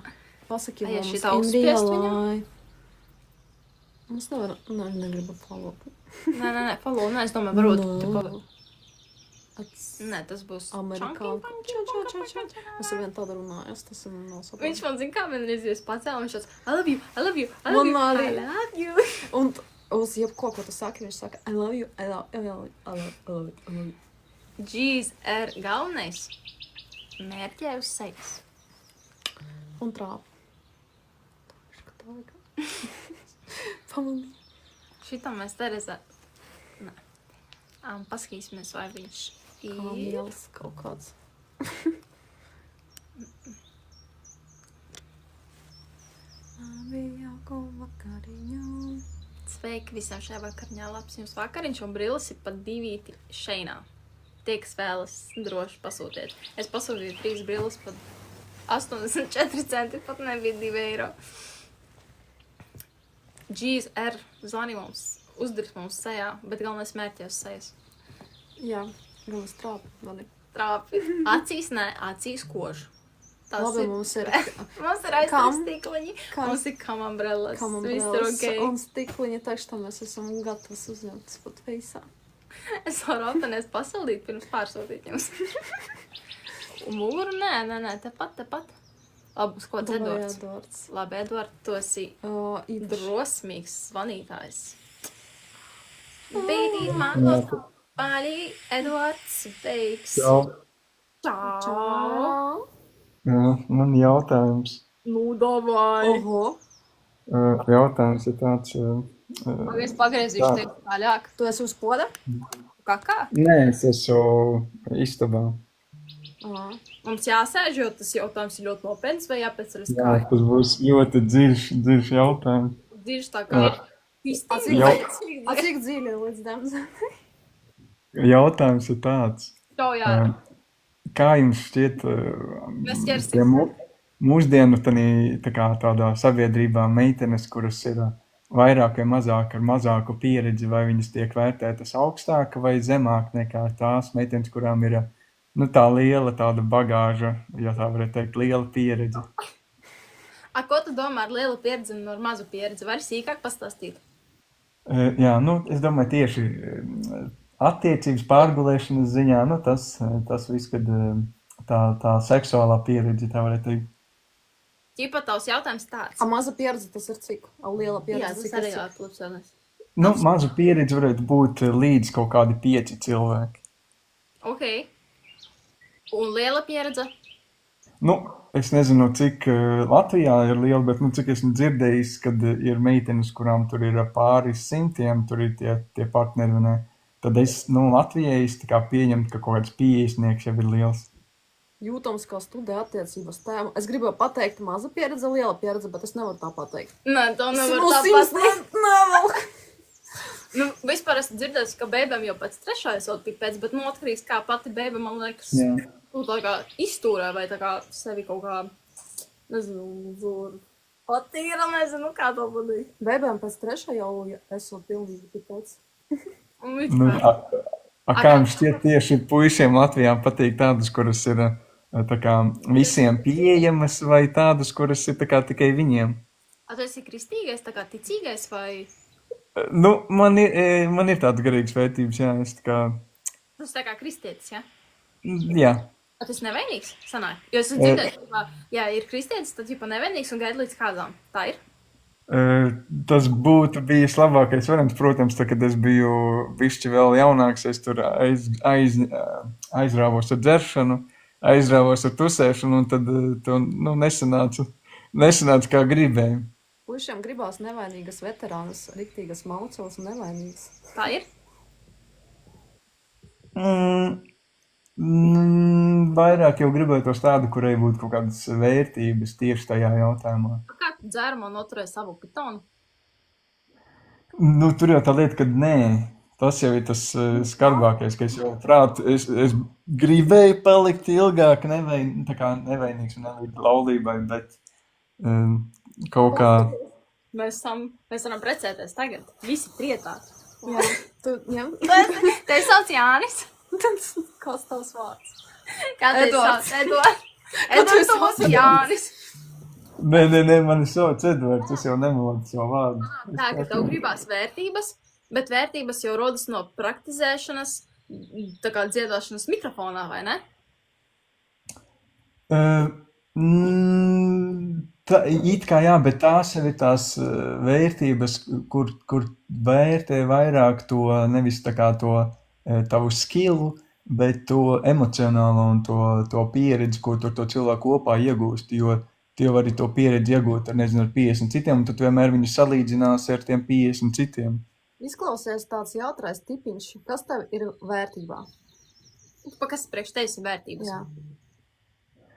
Pasaki Ai, ja mums šitā in uzspiest real viņam? life. Mums nevar, negribu follow. Nē, follow, nē, es domāju, varbūt No. tu Ats Nē, tas būs Amerikāņu. chunky. Es ar vienu tādu runājos, tas ir nosaprotams. Viņš man zina, kā vienreiz jūs pacēla, viņš tāds, I love you, I love you, I Man love you, arī. I love you. Un uz jebko, ko tu saki, viņš saka, I love you, I love you, I love you, I love you, I love you, I love you. G's ir galvenais. Mērķē uz sejas. Un trāp. Tā vajag. Pamanī. Šitam mēs Tereza... Nē. Paskatīsimies, vai viņš Kā ir... liels kaut kāds. Labi, jauko vakariņu. Sveiki visiem šajā vakariņā, labs jums vakariņš un brilles ir pat divīti šeinā. Tie, kas vēlas, droši pasūtiet. Es pasūtīju 3 brilles pat 84 centi, pat nebija 2 eiro. G's R zvani mums, uzdirs mums sejā, bet galvenais mērķi uz sejas. Jā, galvas trāp. Mani. Trāpi. Acīs nē, acīs kožu. Tas Labi, ir... mums ir Mums ir aizstāv stikliņi, mums ir kamambrellas, viss ir kamambrēlas ok. un stikliņa, taču tam mēs esam gatavas uzņemt spot feisā. Es varu aptenēs pasaldīt pirms pārsūtīt jums. Un muguru? Nē, tepat. Labi, uz ko Edvards? Edvards. Labi, Edvard, tu esi drosmīgs zvanītājs. Beidīt man no paļī, Edvards, beigs. Čau. Čau! Man jautājums. Nu, davai. Oho! Jautājums ir tāds... Es pagriezīšu Tā. tevi tāļāk. Tu esi uz poda? Kakā? Nē, es esmu istabā. Mums jāsēž, jo tas jautājums ir ļoti nopietns, vai jāpēceras Jā, kāju? tas būs ļoti dziļš jautājums. Dzīves tā kā Jā. kristīga. A cik dziļi līdz demzē? Jautājums ir tāds. Jā. Kā jums šķiet Mēs ķersim. pie mūsdienu tādā sabiedrībā meitenes, kuras ir vairāk vai mazāk ar mazāku pieredzi, vai viņas tiek vērtētas augstāk vai zemāk nekā tās meitenes, kurām ir tā liela tāda bagāža, ja tā varētu teikt, liela pieredze? A, ko tu domā ar lielu pieredzi un ar mazu pieredzi? Vari sīkāk pastāstīt? Jā, es domāju tieši attiecības pārgulēšanas ziņā, tas viss, kad tā seksuālā pieredze, tā varētu teikt. Ķipa, tavs jautājums tāds. A maza pieredze tas ir cik? A liela Jā, pieredze tas cik arī ir cik? jāatlapsēnēs. Mazu pieredzi varētu būt līdz kaut kādi 5 cilvēki. Ok. Un liela pieredze? Es nezinu, cik Latvijā ir liela, bet cik esmu dzirdējis, kad ir meitenes, kurām tur ir pāri 100, tur ir tie partneri, vai ne? Tad Latvijai es tā kā pieņemt, ka kaut kāds 50 jau ir liels. Jūtams, kā studē attiecības tēma. Es gribēju pateikt maza pieredze, liela pieredze, bet es nevaru tā pateikt. Nē, to nevar No tā simts pateikt. nevelk. Vispār esmu dzirdējis, ka bēbēm jau pēc trešais vēl pipēc, bet atkarīgs kā pati bēbe, man liekas, Jā. tā kā izturē vai tā kā sevi kaut kā, nezinu, patīra, nezinu, kā to padarīt. Bēbēm pēc trešā jau esmu pilnīgi pipēc. Un vispār. Kā jums šķiet tieši puišiem Latvijā patīk tādas, kuras ir tā kā visiem pieejamas, vai tādas, kuras ir tā kā tikai viņiem? A, tu esi kristīgais, tā kā ticīgais vai... Man ir tādas garīgas vērtības, jā, es tā kā... Tu esi tā kā kristietis, ja? Jā. A, tu esi nevainīgs, sanāk? Jo es dzirdēju, ka, ja ir kristietis, tad jau nevainīgs un gaida līdz kādām. Tā ir? Tas būtu bijis labākais variants, protams, tad, kad es biju bišķi vēl jaunāks, es tur aizrāvos ar dzeršanu, aizrāvos ar tusēšanu, un tad to nesanāca kā gribēju. Puišiem gribās nevainīgas veterānas, riktīgas maucels un nevainīgas. Tā ir? Vairāk jau gribētos tādu, kurai būtu kaut kādas vērtības tieši tajā jautājumā. Kā tu dzērumā noturē savu pitonu? Tur jau tā lieta, ka nē. Tas jau ir tas skarbākais, ka es jau prātu, es gribēju palikt ilgāk nevainīgs un nelīdz laulībai, bet kaut kā... Mēs varam precēties tagad. Visi priecāt. Jā, tu ņem? Tevi sauc Jānis. Kāds tavs vārds? Kā tevi sauc? Edvards. Edvards sauc Jānis. Nē, mani sauc Edvards, es jau nemodu savu vārdu. Tā, ka tev gribās vērtības, bet vērtības jau rodas no praktizēšanas, tā kā dziedāšanas mikrofonā, vai ne? It kā jā, bet tās jau ir tās vērtības, kur vērtē vairāk to, nevis tā kā to tavu skillu, bet to emocionālo un to pieredzi, ko tur to cilvēku kopā iegūst, jo tie vari to pieredzi iegūt ar 50 citiem, un tad vienmēr viņu salīdzinās ar tiem 50 citiem. Izklausies tāds jautrais tipiņš. Kas tev ir vērtībā? Kas priekš tevis ir vērtības? Jā.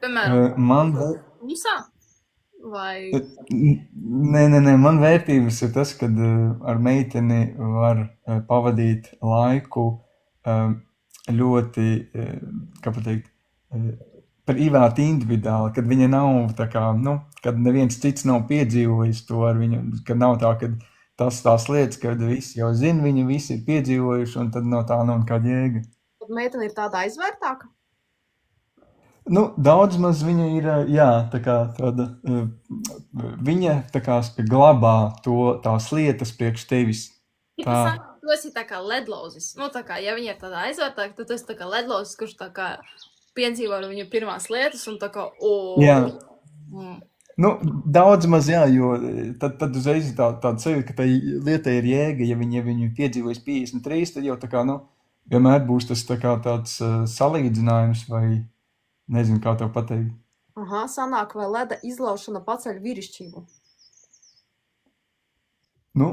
Piemēram, Musā? Vai... Nē, man vērtības ir tas, kad ar meiteni var pavadīt laiku ļoti, kā pateikt, privāti individuāli, kad viņa nav tā kā, kad neviens cits nav piedzīvojis to ar viņu, kad nav tā, kad tās lietas, kad visi jau zina, viņi visi ir piedzīvojuši, un tad no tā nav nekāda jēga. Tad meitene ir tāda aizvērtāka? Daudz maz viņa ir, jā, tā kā tāda, viņa tā kā glabā tās lietas priekš tevis. Tu esi tā kā ledlauzis. Tā kā, ja viņa ir tāda aizvērtāka, tad tu esi tā kā ledlauzis, kurš tā kā piedzīvo viņu pirmās lietas un tā kā, Jā. Daudz maz, jā, jo tad uzreiz ir tāda sajūta, ka tai lietai ir jēga, ja viņu piedzīvojas 53, tad jau tā kā, vienmēr būs tas tā kā tāds salīdzinājums vai Nezinu, kā tev pateikt. Aha, sanāk, vai leda izlaušana paceļ vīrišķību? Nu,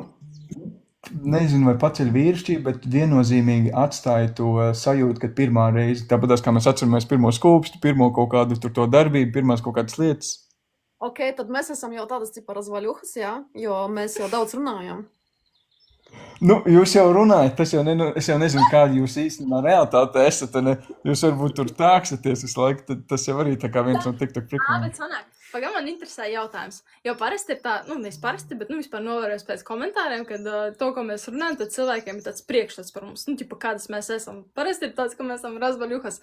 nezinu, vai paceļ vīrišķību, bet viennozīmīgi atstāja to sajūtu, kad pirmā reize, tāpatās kā mēs atceramies pirmo skūpstu, pirmo kaut kādu tur to darbību, pirmās kaut kādas lietas. Ok, tad mēs esam jau tādas cipa razvaļuhas, jā? Jo mēs jau daudz runājam. Nu, jūs jau runājat, es jau nezinu, kāda jūs īstenībā realitāte esat, un jūs varbūt tur tāksaties visu laiku, tas jau arī tā kā viens no TikTok priekšiem. Bet sanāk, pagam man interesē jautājums, jo parasti ir tā, nevis parasti, bet vispār novērojos pēc komentāriem, kad to, ko mēs runājam, tad cilvēkiem ir tāds priekšstats par mums, ķipa, kādas mēs esam. Parasti ir tāds, ka mēs esam razvaļuhas.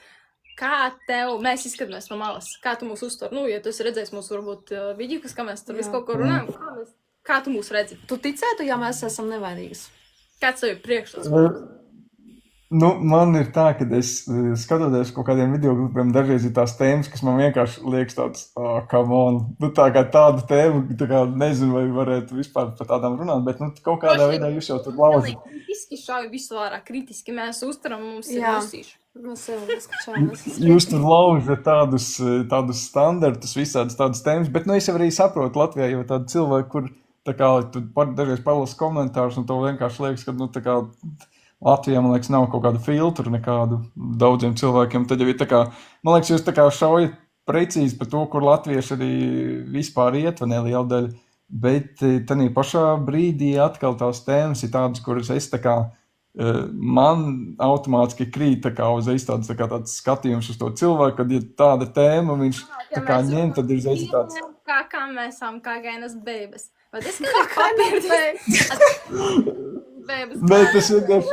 Kā tev, mēs izskatāmies no malas, kā tu mūs uztver, ja tu esi redzējis mūsu varbūt vidīkus, kā mēs tur visu kaut ko runājam, kā tu mūs redzi? Tu ticētu, ja mēs esam nevainīgas? Kāds tev ir priekšstats? Nu, man ir tā, ka es skatoties kaut kādiem videoklipiem, dažreiz ir tās tēmas, kas man vienkārši liekas tāds, come on, nu tā kā tāda tēma, tā kā nezinu, vai varētu vispār par tādām runāt, bet kaut kādā veidā jūs jau tur lauzat. Kritiski šauj visu ārā, kritiski mēs uztaram, mums ir nosīši. Mēs jau uzskačāmies. Jūs tur laužat tādus standartus, visādas tādas tēmas, bet es jau arī saprotu Latvijā jau tādu cilvēku, kur tā kā tu dažreiz palasi komentārus un tev vienkārši liekas, ka tā kā Latvijā, man liekas, nav kaut kādu filtru nekādu daudziem cilvēkiem. Tad jau ir tā kā, man liekas, jūs tā kā šaujat precīzi par to, kur latvieši arī vispār iet, vai ne liela daļa. Bet tanī pašā brīdī atkal tās tēmas ir tādas, kuras es tā kā, man automātiski krīt tā kā uzreiz tāds skatījums uz to cilvēku, kad ir tāda tēma, viņš tā kā ņem, tad ir uzreiz tāds. Kā mēs esam kā gainas bēbes. Vai tas kā papīrs bēbes? Bet tas vienkārši,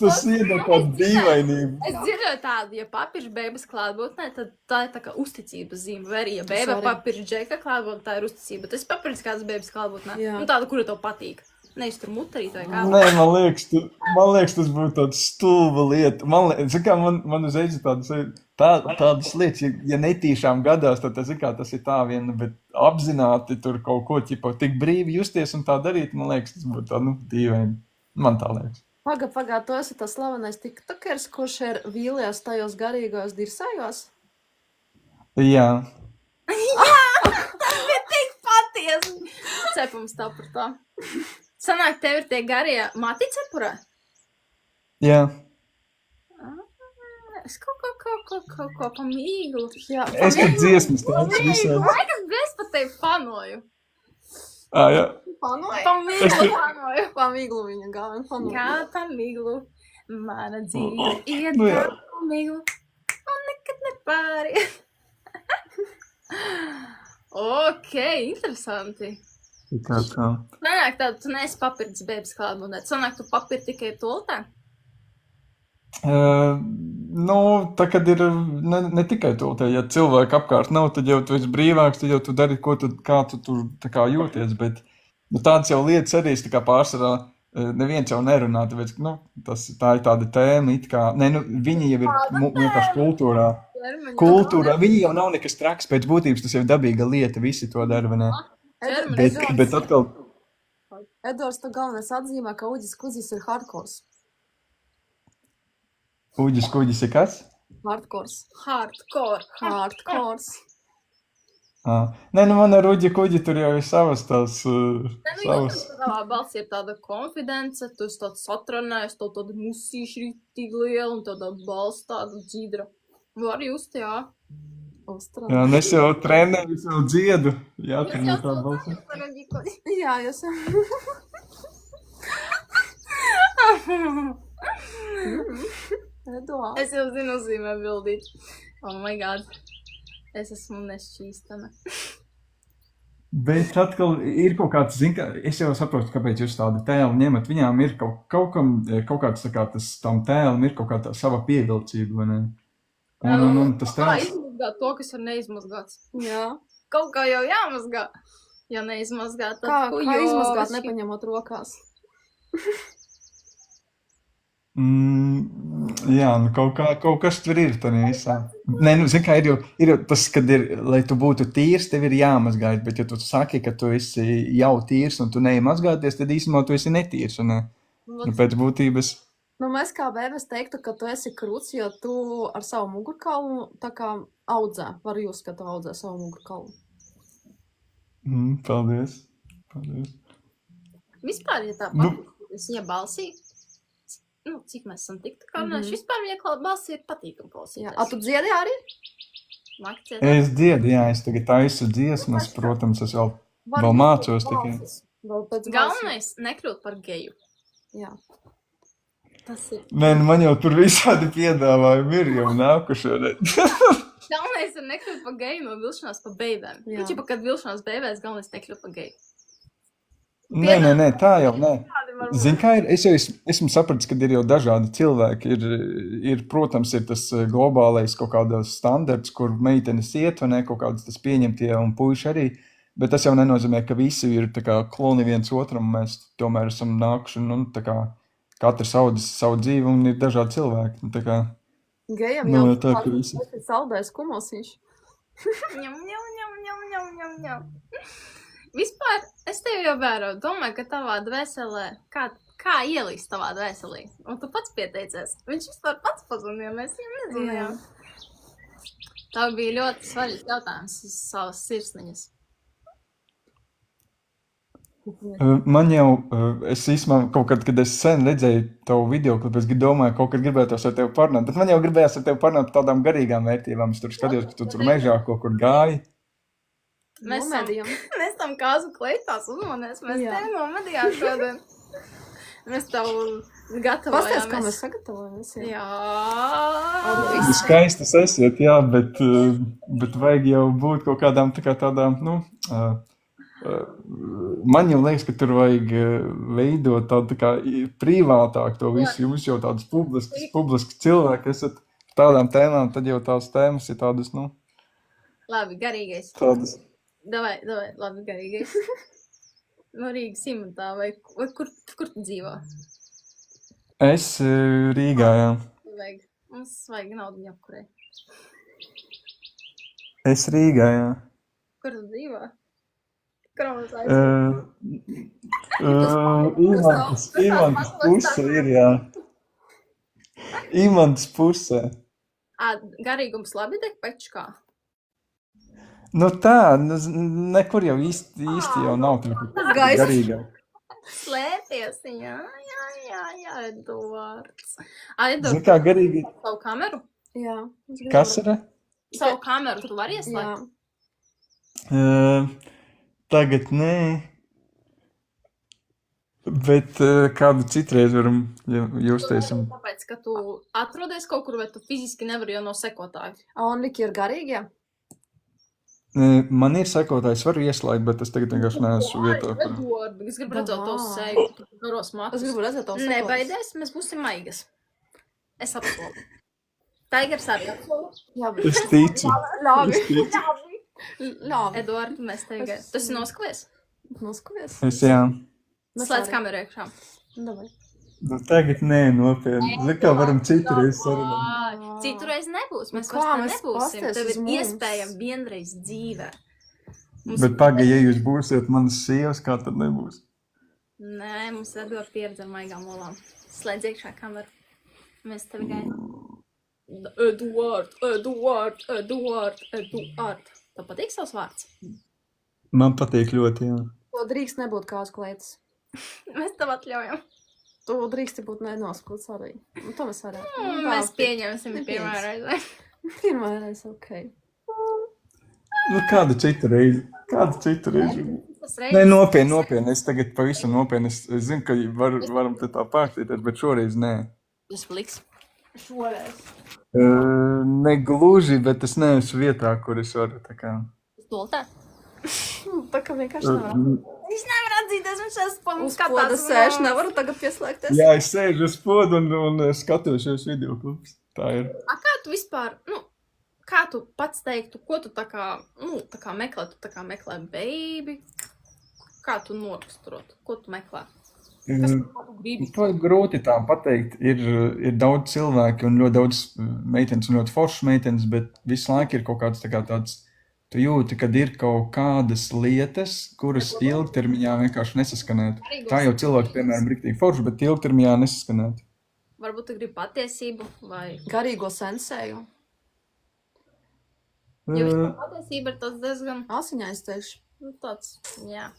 tas iedod kādu dīvainību. Es dzirdēju tādu, ja papīrs bēbes klātbūtnē, tad tā ir tā kā uzticības zīme. Vai arī, ja bēbe papīrs džeka klātbūtnē, tā ir uzticība. Tas papīrs kādas bēbes klātbūtnē. Tāda, kura tev patīk. Nevis tur muterīt vai kā. Nē, man liekas, tas būtu tāda stulba lieta. Man uzreiz ir tādas lietas, ja netīšām gadās, tad tas ir tā viena, bet apzināti tur kaut ko tik brīvi justies un tā darīt, man liekas, tas būtu tā, dīvaini. Man tā liekas. Pagā, tu esi tas slavenais tiktokers, kurš ir vīlies tajos garīgajos dirsējos? Jā. Tas bija tik patiesi. Cepums tā par tā. Sanāk, tev ir tie garie mati cepurē? Jā. Es kaut ko pamīglu. Es pat dziesmas tāds visādi. Laikas es pat tevi fanoju. Jā. Pamīglu. Pamīglu viņa galvena fanoju. Kā pamīglu. Mana dzīve iet kā pamīglu. Un nekad nepāri. Ok, interesanti. Sanāk, tu neesi papirds bēbes klātbūtnē. Sanāk, tu papir tikai toltē? Tā kad ir ne tikai toltē. Ja cilvēki apkārt nav, tad jau tu esi brīvāks, tad jau tu dari, kā tu tur tā kā jūties. Bet tādas jau lietas arī tā kā pārsvarā neviens jau nerunā. Tāpēc, tā ir tāda tēma, it kā, viņi jau ir vienkārši kultūrā. Viņi jau nav nekas traks, pēc būtības tas jau ir dabīga lieta, visi to dara, vai ne? Bet atkal... Edvards, tu galvenais atzīmē, ka Uģis Kuģis ir hardcores. Uģis Kuģis ir kas? Hardcores. Nē, man ar Uģi Kuģi tur jau ir savas tās... Tavā balss ir tāda konfidence, tu esi tāds satronējis, tev tāda musīša rītīgi liela un tāda balss tāda dzīdra. Var just, jā. Jā, es jau trenēju, es jau dziedu. Jā, tur no tā balsā. Jā, jūs jau. Es jau zinu zīmē bildīt. Oh my god. Es esmu nešķīstama. Bet atkal ir kaut kāds, es jau saprotu, kāpēc jūs tādu tēlu ņemat. Viņām ir kaut kāds, tam tēlam ir kaut kā tā sava pievilcība, vai ne? Un tas tēls... Izmazgāt to, kas ir neizmazgāts. Jā. Kaut kā jau jāmazgā. Ja neizmazgā, tad kā izmazgāt, nepaņemot rokās? Jā, kaut kas tur ir tādā visā. Nē, kā ir jau tas, kad lai tu būtu tīrs, tev ir jāmazgāt, bet ja tu saki, ka tu esi jau tīrs un tu neej mazgāties, tad īstenībā tu esi netīrs. Un pēc būtības... Nu, mēs kā bērnes teiktu, ka tu esi krūts, jo tu ar savu mugurkaulu tā kā audzē. Varu jūs, ka tu audzē savu mugurkaulu. Paldies. Paldies. Vispār, ja tā Nu. patīk, ja balsī, nu, cik mēs esam tik tā kā runājuši, vispār, ja balsī ir patīkam klausīties. Jā. A, tu dziedi arī? Makciet. Es dziedu, jā, es tagad taisu dziesmas, protams, es vēl mācos tikai. Vēl pēc balsī. Galvenais nekļūt par geju. Jā. Tas ir. Nē, nu man jau tur visādi piedāvājumi ir jau nākušo. Galvenais ir nekļūt par geju no vilšanās pa beibēm. Jā. Taču, kad vilšanās beibēs, galvenais nekļūt par geju. Nē, tā jau nē. Zini, kā ir? Es jau esmu sapratis, ka ir jau dažādi cilvēki. Ir, protams, ir tas globālais kaut kāds standarts, kur meitenes ietvenē kaut kādas tas pieņemtie un puiši arī. Bet tas jau nenozīmē, ka visi ir tā kā kloni viens otram. Mēs tomēr esam nākuši, nu, tā kā katrs audzis savu dzīvi un ir dažādi cilvēki. Nu, tā kā, Gejam nu, jau tā, ka visi. saldais kumosiņš. Ņem. Vispār, es tevi jau vēroju, domāju, ka tavā dvēselē, kā ielīst tavā dvēselī? Un tu pats pieteicies. Viņš vispār pats pazunīja, mēs viņam nezinājām. Tā bija ļoti svarīgs jautājums uz savas sirsniņas. Man jau, es īstenībā kaut kad, kad es sen redzēju tavu video klipu, es domāju, kaut kad gribētos ar tevi parunāt, bet man jau gribējās ar tevi parunāt par tādām garīgām vērtībām. Es tur skatījos, ka tu tur mežā kaut kur gāji. Mēs Nomedījām. tam kāzu kleitās uzmanēs, mēs Jā. te nomedījām šodien. Mēs tev Pastāst, kā gatavojāmies. mēs sagatavojamies. Jā. Skaistas esiet, jā, bet vajag jau būt kaut kādām tādām, nu, man jau liekas, ka tur vajag veidot tādu tā kā privātāk to visu. Jums jau tādas publiskas cilvēki esat tādām tēmām, tad jau tās tēmas ir tādas, nu, Labi, garīgais. tādas. Davai, labi, garīgais. No Rīgas Imantā vai kur tu dzīvo? Es Rīgā, jā. Mums vajag naudu ņapkurē. Es Rīgā, jā. Kur tu dzīvo? Kur mums Imantas puse ir, jā. Imantas pusē. Garīgums labi deg pēc kā? Nu tā, nekur jau īsti jau nav tur Gaisa. garīgā. Slēpties, jā, Eduards. Zini, Eduards, kā garīgi, savu kameru? Jā. kas ir? Savu kameru tu vari ieslēgt? Jā. Tagad nē. Bet kādu citreiz varam, ja jūs teicam. Tāpēc, ka tu atrodies kaut kur, vai tu fiziski nevari jau no sekotāju. Un Viki ir garīgi, jā? Man ir sekotājs, varu ieslēgt, bet es tagad vienkārši neesmu vietā. Eduard, es gribu redzēt Davai. tavu seju, tu garos matus. Es gribu redzēt tavu sekotas. Nebaidies, mēs būsim maigas. Es apsolu. Taigars arī apsolu. Jā, bet... Es ticu. Labi. Es ticu. Labi. Eduard, mēs tevi gaidām. Tu esi noskavies? Noskaties. Es jā. Slēdz kameru iekšā. Davai. Nu, tagad nē, nopietni. Zini, kā varam citreiz sarunāt. Citurreiz nebūs, mēs Nu kā, vairs te mēs nebūsim. pasties Tev uz ir mums. iespēja vienreiz dzīvē. Bet pagaidi, ja jūs būsiet manas sievas, kā tad nebūs? Nē, mums ir Eduard pieredze ar maigām olām. Slēdz iekšā kameru. Mēs tevi gaidām. Eduard. Tev patīk savs vārds? Man patīk ļoti, jā. To drīkst nebūt kāds klētas. Mēs tev atļaujam. To drīkst būt nenoskūts arī. Un to mēs varētu. Mēs pieņemsim Nepieņemsim. pirmā reize. Pirmā reize, ok. Nu, kādu citu reizi? Tas Nē, reizes. nopietni. Es tagad pavisam nopietni. Es zinu, ka varam te tā pārtīties, bet šoreiz nē. Tas pliks. Šoreiz. Ne gluži, bet es neesmu vietā, kur es varu tā kā. Stoltē. Tā kā vienkārši nevar. Viņš nevar atzīties, viņš šeit pa mums Uz poda sēž, nevaru tagad pieslēgties. Jā, es sēžu uz podu un skatos šos video klipus. Tā ir. Kā tu vispār, kā tu pats teiktu, ko tu tā kā meklē? Tu tā kā meklē baby? Kā tu noraksturot? Ko tu meklē? Kas tu gribi? To ir grūti tā pateikt. Ir daudz cilvēku un ļoti daudz meitenes un ļoti foršas meitenes, bet visu laiku ir kaut kāds tāds, tu jūti, kad ir kaut kādas lietas, kuras ilgtermiņā vienkārši nesaskanētu. Tā jau cilvēki, piemēram, riktīgi forši, bet ilgtermiņā nesaskanētu. Varbūt tu gribi patiesību vai... Garīgo sensēju. Jo vispār patiesība ir tas diezgan... Asiņais teikšu. Nu, tāds, jā.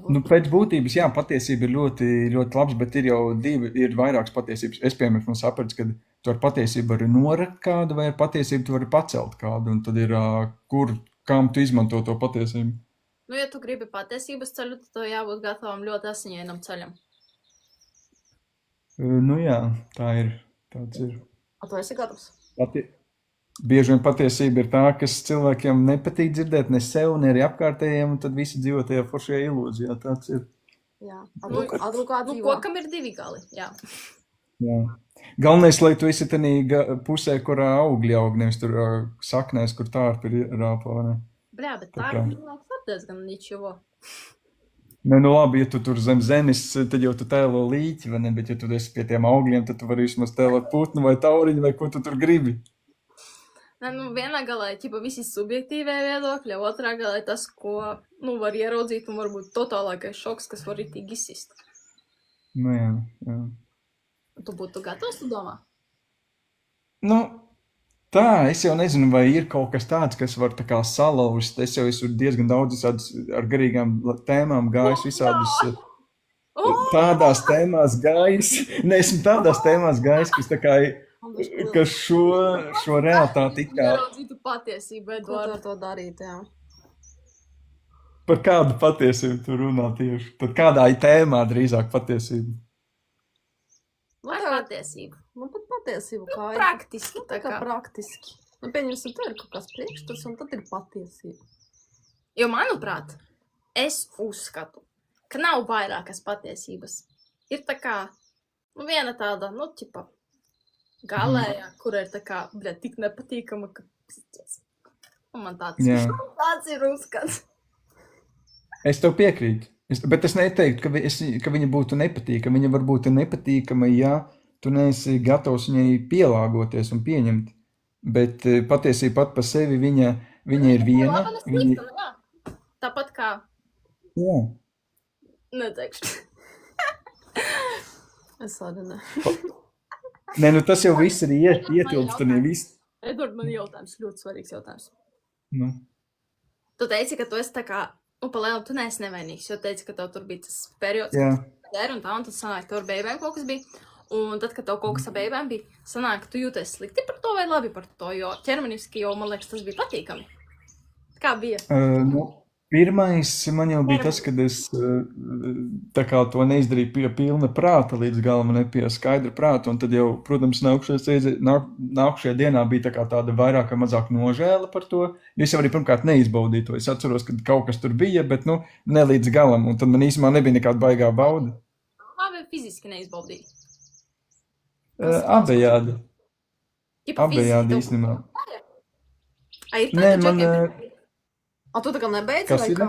Nu, pēc būtības, jā, patiesība ir ļoti, ļoti labs, bet ir jau ir vairākas patiesības. Es, piemēram, sapratu, ka tu ar patiesību vari norakt kādu, vai ar patiesību tu vari pacelt kādu, un tad ir, kam tu izmanto to patiesību. Nu, ja tu gribi patiesības ceļu, tad tev jābūt gatavam ļoti asiņainam ceļam. Nu jā, tā ir, tāds ir. A, tu esi gatavs? Bieži vien patiesība ir tā, kas cilvēkiem nepatīk dzirdēt, ne sev, ne arī apkārtējiem, un tad visi dzīvo tajā foršajā ilūzijā, tāds ir. Jā. Advokāti Nu, dzīvo. kokam ir 2 gali, jā. Jā. Galvenais, lai tu esi tanī pusē, kurā augļi aug, nevis tur saknēs, kur tārpi ir rāpā, vai ne? Bļā, bet tā kā. ir diezgan ničuvo. Ne, nu labi, ja tu tur zem zemes, tad jau tu tēlo līķi, vai ne, bet ja tu esi pie tiem augļiem, tad tu vari vismaz tēlot putnu vai tauriņu, vai ko tu tur gribi. Ne, nu, vienā galā ir ķipa visi subjektīvie viedokļi, otrā galā ir tas, ko, nu, var ieraudzīt un varbūt totālākais šoks, kas var ritīgi izsist. Nu jā, jā. Tu būtu gatavs, tu domā? Nu, tā, es jau nezinu, vai ir kaut kas tāds, kas var tā kā salauzt. Es jau esmu diezgan daudz visādas ar garīgām tēmām gājis, visādas tādās tēmās gājis. Ne, esmu tādās tēmās gājis, kas tā kā, ka šo realitāti it kā... Ieraudzītu patiesību, Ko tu Eduard. ar to darīt, jā? Par kādu patiesību tu runā tieši? Par kādā tēmā drīzāk patiesību? Vai tā- patiesība? Man pat patiesība kā ir. Praktiski, Tā kā praktiski. Nu, pieņemsim, tur ir kaut kāds priekšstats, un tad ir patiesība. Jo, manuprāt, es uzskatu, ka nav vairākas patiesības. Ir tā kā, nu, viena tāda, nu, ķipa, galējā, kura ir tā kā, bļa, tik nepatīkama, ka psiķies. Un man Jā. tāds ir uzskats. Es tev piekrītu. Bet es neteiktu, ka viņa būtu nepatīkama. Viņa varbūt ir nepatīkama, ja tu neesi gatavs viņai pielāgoties un pieņemt. Bet patiesībā pat par sevi viņa ir viena. Laba neslikta, nu, jā. Tāpat kā, Jā. neteikšu. Es arī ne. Nē, nu tas jau viss arī ietilpst un viss. Edvard, man jautājums, ļoti svarīgs jautājums. Nu, Tu teici, ka tu esi tā kā, nu, pa lielu, tu neesi nevainīgs, jo teici, ka tev tur bija tas periods, jā. der un tā, un tad sanāk, ka tev ar beibēm kaut kas bija. Un tad, kad tev kaut kas ar beibēm bija, sanāk, ka tu jūties slikti par to vai labi par to, jo ķermeniski jau, man liekas, tas bija patīkami. Kā bija? Nu, pirmais man jau bija tas, kad es tā kā to neizdarīju pie pilna prāta līdz galam, ne pie skaidra prāta, un tad jau, protams, nākušajā dienā bija tā kā tāda vairāk vai mazāk nožēla par to, jo es jau arī pirmkārt neizbaudīju to. Es atceros, ka kaut kas tur bija, bet, nu, ne līdz galam, un tad man īstenībā nebija nekāda baigā bauda. Labi, fiziski neizbaudīja. Abejādi. Ķipa, Abejādi fiziski tev- īstenībā. Ai, ir tā, Nē, ka man... džekiem A, tu tā kā nebeidzi, Kas vai ir? kā?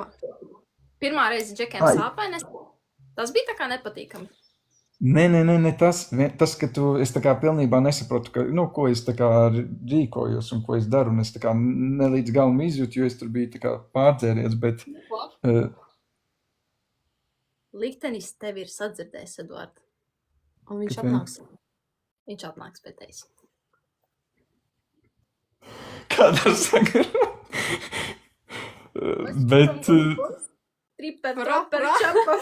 pirmā reize džekiem Ai. sāpēnes, tas bija tā kā nepatīkami. Nē, tas, ka es tā kā pilnībā nesaprotu, ka, nu, ko es tā kā rīkojos un ko es daru, un es tā kā ne līdz galam izjūtu, jo es tur biju tā kā pārdzēries, bet... Liktenis tevi ir sadzirdējis, Eduard. Un viņš Kas vien? atnāks. Viņš atnāks pie tevis. Kādā sakarā? Bet... Triper, Fra, traper, fra. čapa,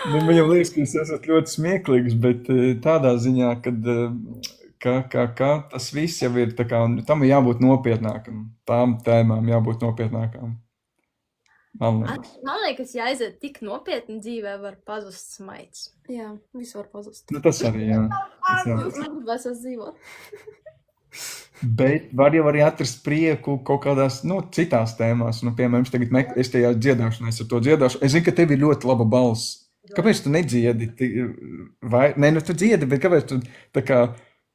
Nu, man jau liekas, ka jūs esat ļoti smieklīgs, bet tādā ziņā, ka tas viss jau ir tā kā, tam ir jābūt nopietnākam, tām tēmām jābūt nopietnākām. Man liekas. Man liekas, ja aiziet tik nopietni dzīvē, var pazust smaids. Jā, viss var pazust. Nu, tas arī, jā. Tas jā. Jūs negribēs dzīvot. Bet var jau arī atrast prieku kaut kādās, nu, citās tēmās. Nu, piemēram, es tajā dziedāšanā, es ar to dziedāšu. Es zinu, ka tev ir ļoti laba balss. Kāpēc tu nedziedi? Nē, nu tu dziedi, bet kāpēc tu tā kā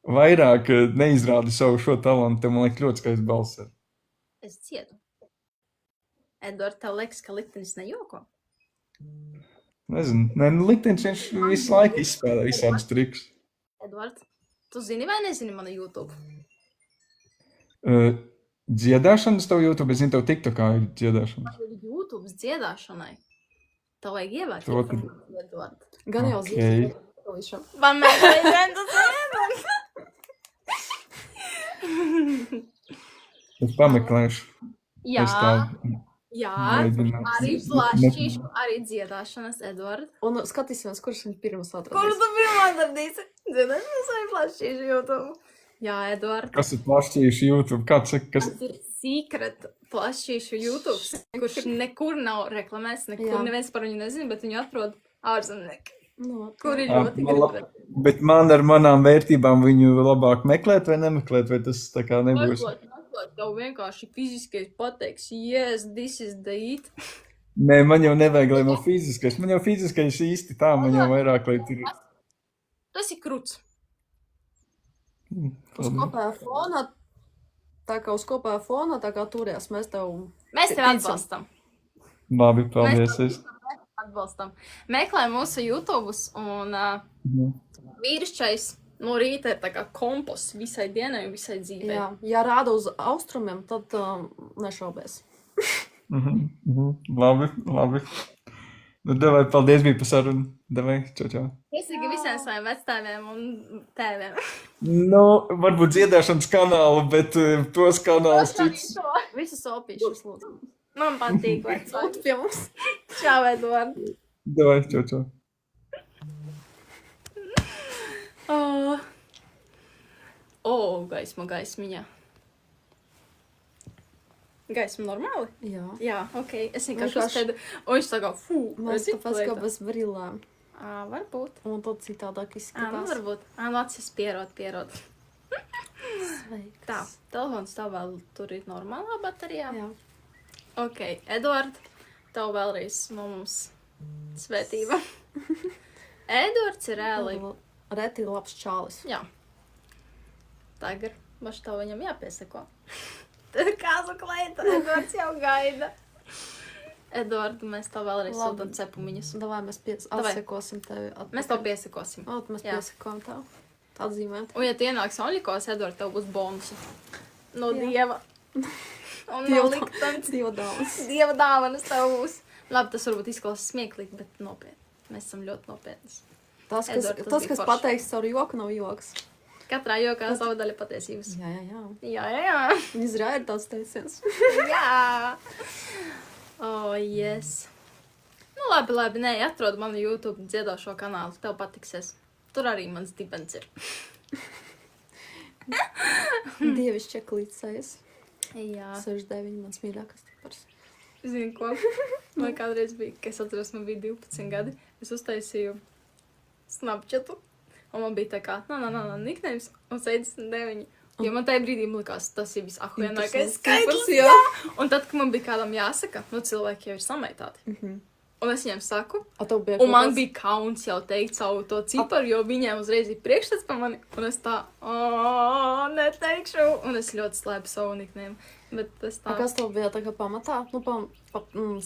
vairāk neizrādi savu šo talantu? Tev, man liekas, ļoti skaists balss ir. Es dziedu. Edvard, tev liekas, ka liktenis nejoko? Nezinu. Nē, nu, liktenis viņš visu laiku izspēlē visādus trikus. Edvard, tu zini vai nezini manu YouTube? Dziedāšanas tev YouTube, es zinu, tev TikTokā ir dziedāšanas. Man ir YouTube dziedāšanai. Tev vajag ievērt. To, ka... Gan jau Okay. zīšu. Man meklēs, Es pameklēšu. Jā, Es tā jā. mēģinu. Arī plašķīšu, arī dziedāšanas, Edvard. Un skatīsimies, kurš viņš pirms Kur atradīs. tu pirmā atradīsi? Dziedāšanas vai plašķīšu YouTube? Jā, Edvard. Kas ir plašķījuši YouTube? Kāds saka, kas... Tas ir secret plašķīšu YouTube, kurš nekur nav reklamēts, nekur Jā. neviens par viņu nezina, bet viņu atrod ārzemnieki. Nu, Kur ir Ā, ļoti man la- gribēt. Bet man ar manām vērtībām viņu labāk meklēt vai nemeklēt, vai tas tā kā nebūs? Meklēt, tev vienkārši fiziskais pateiks, yes, this is the it. Nē, man jau nevajag, lai man fiziskais. Man jau fiziskais īsti tā, man jau vairāk, lai tur... Tas ir kruts. uz kopējā fona, tā kā turējās, mēs tev Mēs tev Ticam. atbalstam. Labi, paldies. Es... Atbalstam. Meklē mūsu YouTubus un vīrišķais no rīta ir tā kā komposts visai dienai un visai dzīvei. Jā, ja rāda uz austrumiem, tad nešaubies. Labi, labi. Nu, davai, paldies bija par sarunu. Davai, čau, čau. Iesaka visiem saviem vecstāviem un tēviem. Nu, varbūt dziedāšanas kanālu, bet tos kanālus cits. Visus opīšus lūdzu. Man patīk Lūdzu vecāki. pie mums. Čau, Edvard. Davai, čau, čau. Gaismiņā. Gaisma normāli? Jā. Jā, ok. Es vienkārši Vienkārši- uzskaidu. Un viņš saka, fū, Mēs tāpēc, ka bez brillēm. Varbūt. Un tad citādāk Nu, izskatās. varbūt. Nu, acis pierod. Sveiks. Tā, telefons tev vēl tur ir normālā baterijā. Jā. Ok, Edvard, tev vēlreiz no mums svētība. Edvards ir reāli. Reti labs čālis. Jā. Tagad maš tev viņam jāpiesako. Tad kāzu kleita, Edvards jau gaida. Edvard, mēs tev vēlreiz Labi. sūtam cepumiņas. Davai mēs Davai. atsekosim tevi. atpakaļ. Mēs tev piesakosim. Ot, mēs Jā. piesakojam tev. Atzīmēt. Un ja tu ienāks Oļikos, Edvard, tev būs bonusi. No Jā. Dieva. Un no Dieva liktenes. Dieva dāvas. Dieva dāvanas tev būs. Labi, tas varbūt izklausās smieklīgi, bet nopietni. Mēs esam ļoti nopietni. Tas, Edvard, tas kas bija forši. pateiks caur joku, nav joks. Katrā jokā sava daļa patiesības. Jā. Jā. Izrā ir tāds teiciens. Jā. Yes. Nu, labi, nē, atrod manu YouTube dziedošo kanālu. Tev patiksies. Tur arī mans dibens ir. Dievišķi klītsais. Jā. 69, mans mīļākais tipars. Zini, ko? Man kādreiz bija, ka es atceros, man bija 12 gadi. Es uztaisīju Snapchatu. Un man bija tā kā, nicknames un 79. Jo man tajā brīdī likās, tas ir visahuienākais skaitlis. Jā. Un tad, kad man bija kādam jāsaka, cilvēki jau ir samaitāti. Un es viņiem saku, A tev bija un man bija kauns jau teikt savu to ciparu, jo viņiem uzreiz ir priekšstats par mani. Un es tā, neteikšu. Un es ļoti slēpu savu nickname. Bet es tā... Kas tev bija tā kā pamatā? Nu,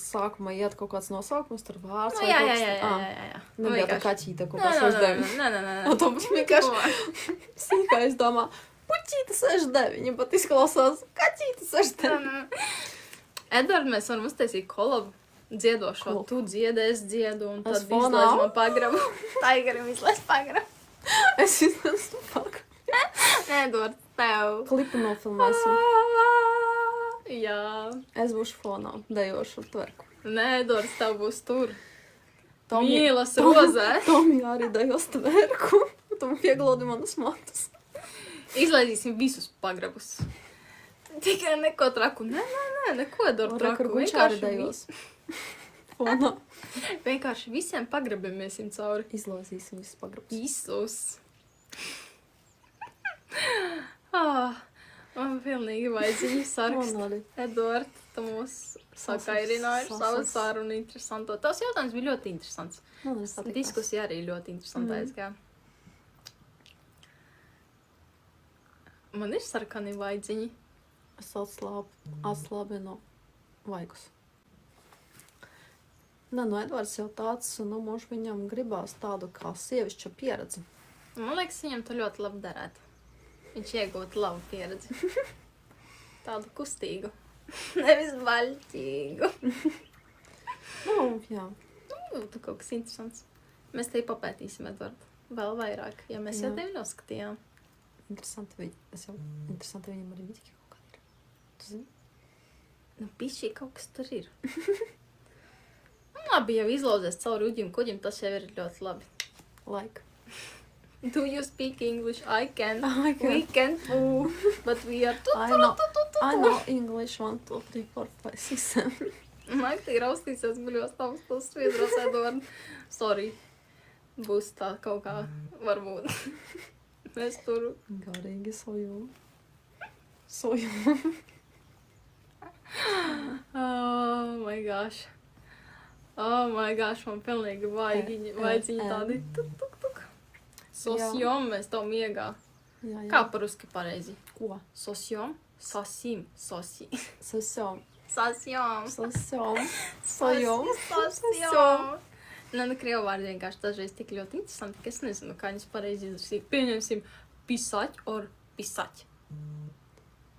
sākumā iet kaut kāds nosaukums, tur vārds Nu, vai jā. kaut kas Nebija tā kaķīte kaut kā 69. Nē. Un to mums vienkārši sīkais domā, puķīte 69, bet izklausās kaķīte 69. Edvard, mēs varam uztaisīt kolabu dziedošo. Kolabu. Tu dziedi, es dziedu, un Es tad fonā. izlaiž man pagrabu. Taigarim izlaiž pagrabu. Es iznesu pak. Nē, Edvard, tev. Klipu nofilmēsim. Jā. Es būšu fonā, dejošu tverku. Nē, Edvards, tev būs tur. Tomija- Mīlas rozē. Tomija arī dejos tverku. Tu pieglodi manas matus. Izlaidīsim visus pagrabus. Tikai neko traku. Nē, neko Edvard traku. Viņš arī dejos. Fonā. Vienkārši visiem pagrabiem iesim cauri. Izlāzīsim visus pagrabus. Isus. Man pilnīgi vajadzīgi sarakst. Man arī. Edvard, tu mūs sakairināji ar savu Sasas. sarunu interesanto. Tavs jautājums bija ļoti interesants. Man arī patīk. Diskusija arī ļoti interesanta aizgāja. Man ir sarkani vaidziņi. Es atslābinu vaigus. Nē, nu Edvards jau tāds, nu, mūž viņam gribās tādu kā sievišķa pieredzi. Man liekas, viņam tu ļoti labi darētu. Viņš iegūtu labu pieredzi. Tādu kustīgu. Nevis baļķīgu. Nu, jā. būtu kaut kas interesants. Mēs te papētīsim, Edvard, vēl vairāk, ja mēs jau tevi noskatījām. Interesanti viņam arī vidi kaut kādi ir. Tu zini? Nu, pišķī kaut kas tur ir. Labi, jau izlauzies cauri uģim kuģim, tas jau ir ļoti labi. Like. Do you speak English? I can. We can too. But we are I know English 1, 2, 3, 4, 5, 6, 7. Naktī raustīsies guļos tavs tos sviedros, Edvard. Sorry. Būs tā kaut kā, varbūt. Mēs tur... Garīgi soju. Oh my gosh, man pilnīgi vajadzīņi tādi tuk. Sosjom, mēs tev miegā. Jā. Kā paruski pareizi? Ko? Sosjom? Sosim. Sosjom. Nu, krievu vārdi vienkārši dažreiz tik ļoti interesanti, ka es nezinu, kā viņas pareizi izlasīt. Pieņemsim pisać or pisać.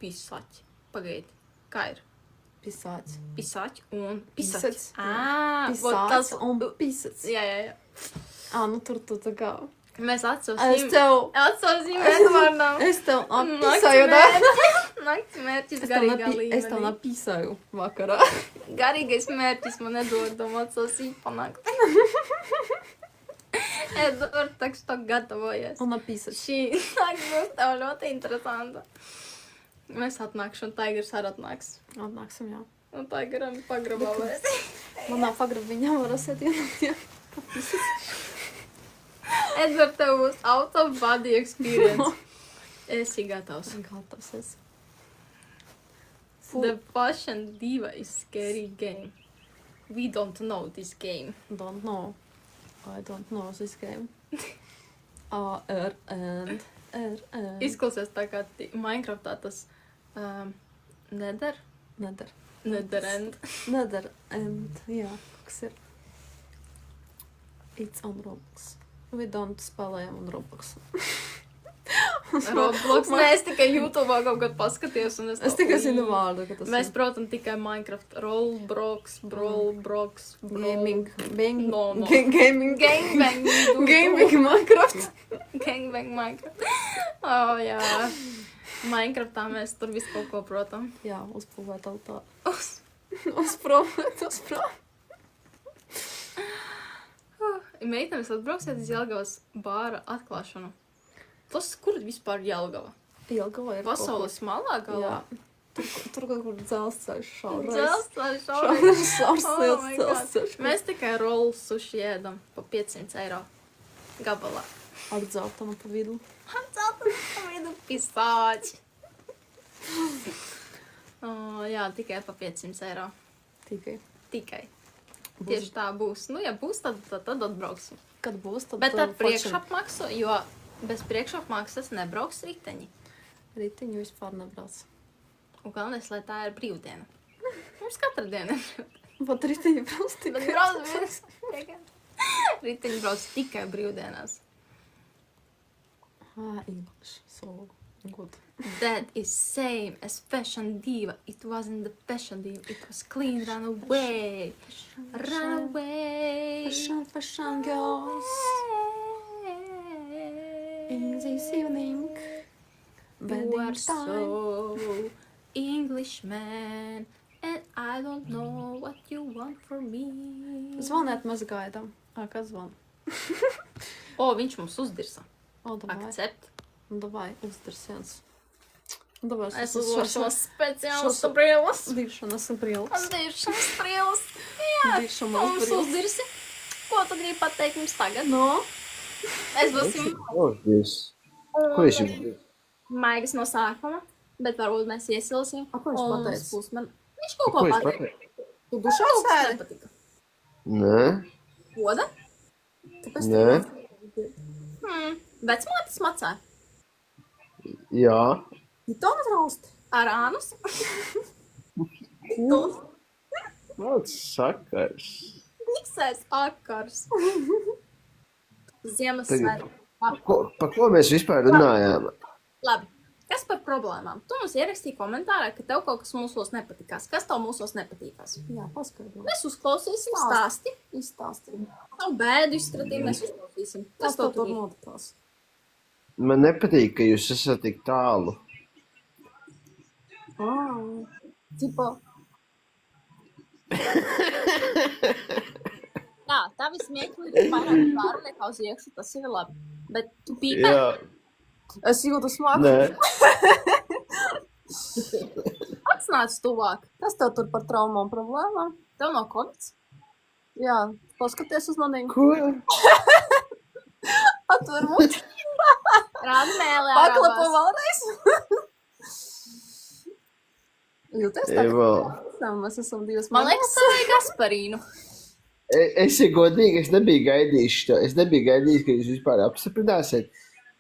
Pisać. Pagaidi. Kā ir? Pisāts. Pisać un pisać. Pisać. Pisāts un pisats. Jā. Nu tur tu tā kā... Mēs Es tev Edvardam. Es tev apīsāju, da? Nakts mērķis garīgā līmenī. Es tev apīsāju vakarā. Garīgais mērķis man Edvardam atsosīt panākt. Edvard, tak što gatavojies. Un apīsāt. Šī nakts būs tev ļoti interesanta. Mēs atnākšu un Taigers arī atnāks. Atnāksim, jā. Un Taigeram pagrabā vēs. Manā pagrab viņam var asēt ienākt, jā. Edvard, tev būs out of body experience. Esi gatavs. Gatavs esi. The Fashion Diva is scary game. We don't know this game. Don't know. I don't know this game. A, R, and, R, and. Izklausies tā kā Minecraftā tas Nether End. Nether, and, jā, kas ir. It's on Roblox. We don't spēlējam on Roblox. Roblox. Nē, es tikai YouTube'ā kaut kad paskatījos un Es tikai zinu vārdu, ka tas Mēs, protam, tikai Minecraft. Roblox. Gaming. Bang. No. Gaming. Gangbang. Gaming Minecraft. Gangbang Minecraft. Oh, jā. Minecraftā mēs tur visu kaut ko protam. Jā, uzpūvēt altā. Uzprovēt. Meitenes, atbrauksiet uz Jelgavas bāra atklāšanu. Tas, kur vispār Jelgava? Jelgava ir Pasaules malā galā? Jā. Tur kaut kur dzelzceļš šaurais. Dzelzceļš Šaurs liels dzelzceļš. Mēs tikai rollu suši ēdam pa 500 eiro gabalā. Ar dzeltenu pa vidu. Pisāķi. Jā, tikai pa 500 eiro. Tikai. Tieši tā būs. Nu, ja būs, tad atbrauksim. Kad būs, tad... Bet ar priekšapmaksu, jo bez priekšapmaksas nebrauks riteņi. Riteņi vispār nebrauc. Un galvenais, lai tā ir brīvdiena. Mums katra diena ir brīvdiena. Pat riteņi brauc tikai. Riteņi brauc tikai brīvdienās. English. So good. That is same as Fashion Diva. It wasn't the Fashion Diva. It was clean. Run away. Run away. Fashion girls. In this evening. You are so Englishman. And I don't know what you want from me. Zvaniet, mēs gaidām. Kas zvan? Viņš mums uzdirsa. Davai. Akcept. Davai, uzdirsiens. Davai, Es uzlošu speciālas brīles. Diršanas brīles. Diršanas brīles. Jā, mums uzdirsi. Ko tu gribi pateikt mums tagad? No? Es būsim Ko viņš ir? maigas no sākuma, bet varbūt mēs iesilsim. Ko viņš pateica? Viņš kaut ko pateica. Tu dušā sēdi? Nepatika. Nē, Goda? nē, Vecmātes macā. jā. Tu atrausti? Ar ānus. Kāds sakars? Miksēs akars. Ziemassvētku. Pa ko mēs vispār runājām? Labi. Kas Kas par problēmām? Tu mums ierakstīji komentārā, ka tev kaut kas mūsos nepatikās. Kas tev mūsos nepatīkās? Jā, paskaidro. Mēs uzklausīsim stāsti. Izstāstīju. Tavu bēdu izskatījumu mēs uzklausīsim. Kas tev tur ir? notikās? Man nepatīk, ka jūs esat tik tālu. Tipo, Jā, tavi smieklīgi ir vairāk varu nekā uz iekšu, tas ir labi. Bet tu pīpē. Jā, es jūtu smagu. nē. Atsnāc tuvāk. Kas tev tur par traumām problēmām? Tev nav kovids? Jā, paskaties uz maniem. Ko? Atver muti. Rādi mēlē Paklapo ārā. vēlreiz. Jūties tā, Evo. ka mēs esam divas Man liekas, tev vajag asparīnu. Es ir godīgi, es nebiju gaidījis to. Es nebiju gaidījis, ka jūs vispār apstiprināsiet.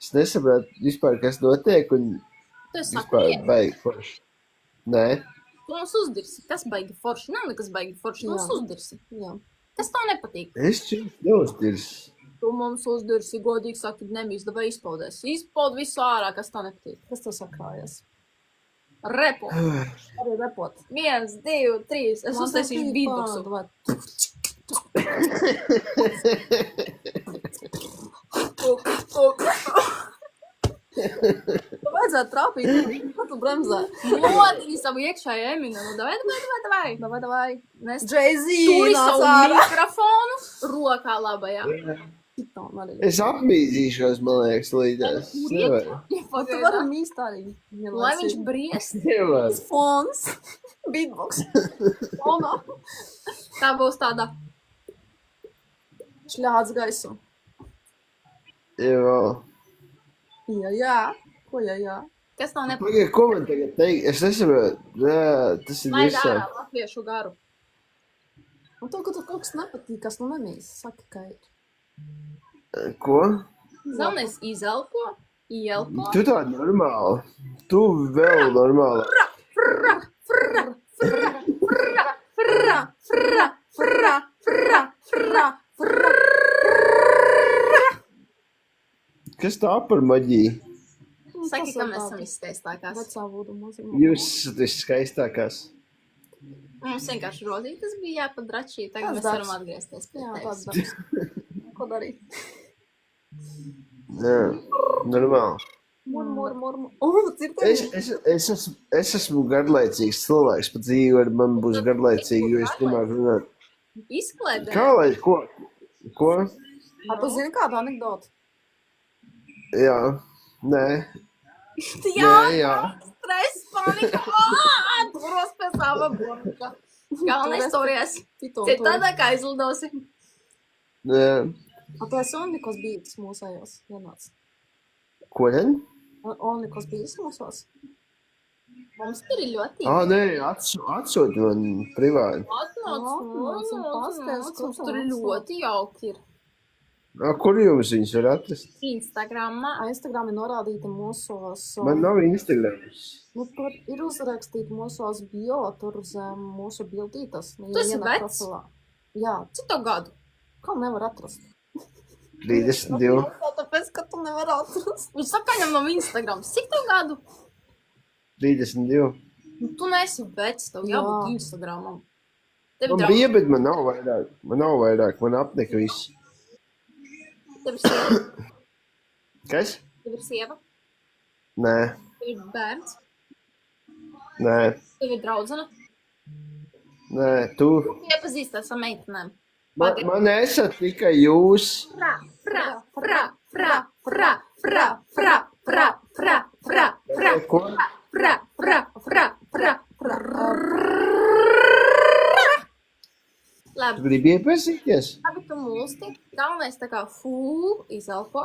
Es nesapratu vispār, kas notiek, un Tu esi vispār saku, baigi forši. Nē, tu mums uzdirsi. Kas baigi forši? Nav nekas baigi forši. Tu mums Jā. uzdirsi. Jā. Kas tev nepatīk? es čins neuzdirs. Tu mums uzdirsi, godīgi saki, nemīs, vai izpaudies. Izpaud visu ārā, kas tev nepatīk. Kas tev sakrājas? Repo. Arī repot. 1, 2, 3. Es uztaisīšu beatboxu. Vajadzētu trāpīt. Ko tu bremzē? Lodiņi savu iekšēju Eminem. Nu, davai. Mēs Jay-Z turi savu nāc ārā. mikrofonu rokā labajā. Es apmīzīšos, man liekas, līdās. Nevaru. Tu vari mīst arī. Lai viņš briest. Nevaru. Fons. Beatbox. Fonā. Tā būs tāda. Šļāds gaisu. Jā. Jā. Ko jā? Kas tev nepatīk? Pagaid, ko man tagad teikt? Es nesaprotu. Jā, tas ir Laid ārā visā. latviešu garu. Un to, ka tu kaut kas nepatīk, kas nu nemīs. Saki, ka ir. Ko? Galvenais izelpo, ielpo. Tu tā normāli. Tu vēl normāli. Kas tā par maģiju? Saki, ka mēs esam izskaistākās. Vecā vodu mazāk. Jūs esat visskaistākās. Mums vienkārši rozītas bija jāpadračī, tagad Tas mēs darbs. varam atgriezties pie Jā, tevis. tāds darbs. Ko darīt? Jā, normāli. Mur. Es esmu garlaicīgs cilvēks, pat dzīve ar man būs garlaicīga, jo es nemāku runāt. Izkledē. Kā lai, ko? Ko? A, tu zini kādu anekdotu? Jā, nē, Jā, jā. stress, panika. Turos pie sava burka. Galvenais turies. Citādā kā izlidosi. Nē. A, tu esi Onikos bijis mūsējos, vienāds. Ko ten? Onikos bijis mūsos. Mums tur ir ļoti. Nē, atsūti man privāti. Atnāc, mums tur ļoti jauki ir. Kur jums viņus var atrast? Instagramā. Instagram ir norādīta mūsos. Man nav Instagrams. Nu, tur ir uzrakstīta mūsos bio, tur zem mūsu bildītas. Tu esi vecs? Jā, Cik tev gadu? kā nevar atrast? 32. Tāpēc, ka tu nevar atrast. Viņš saka, viņam nav Instagrams. Cik tev gadu? 32. Nu, tu neesi vecs, tev jābūt Jā. Instagramam. Tev Man bija, bet man nav vairāk. Man apnika viss. Tev ir sieva? Kas? Tev ir sieva? Nē, Tev ir bērns? nē, Tev ir draudzene? nē, tu. Iepazīsties ar meitenēm. Man esat tikai jūs. Ko? Tu Labi, gribi iepazīties? labi, tu mūsti. Galvenais tā kā izelpo.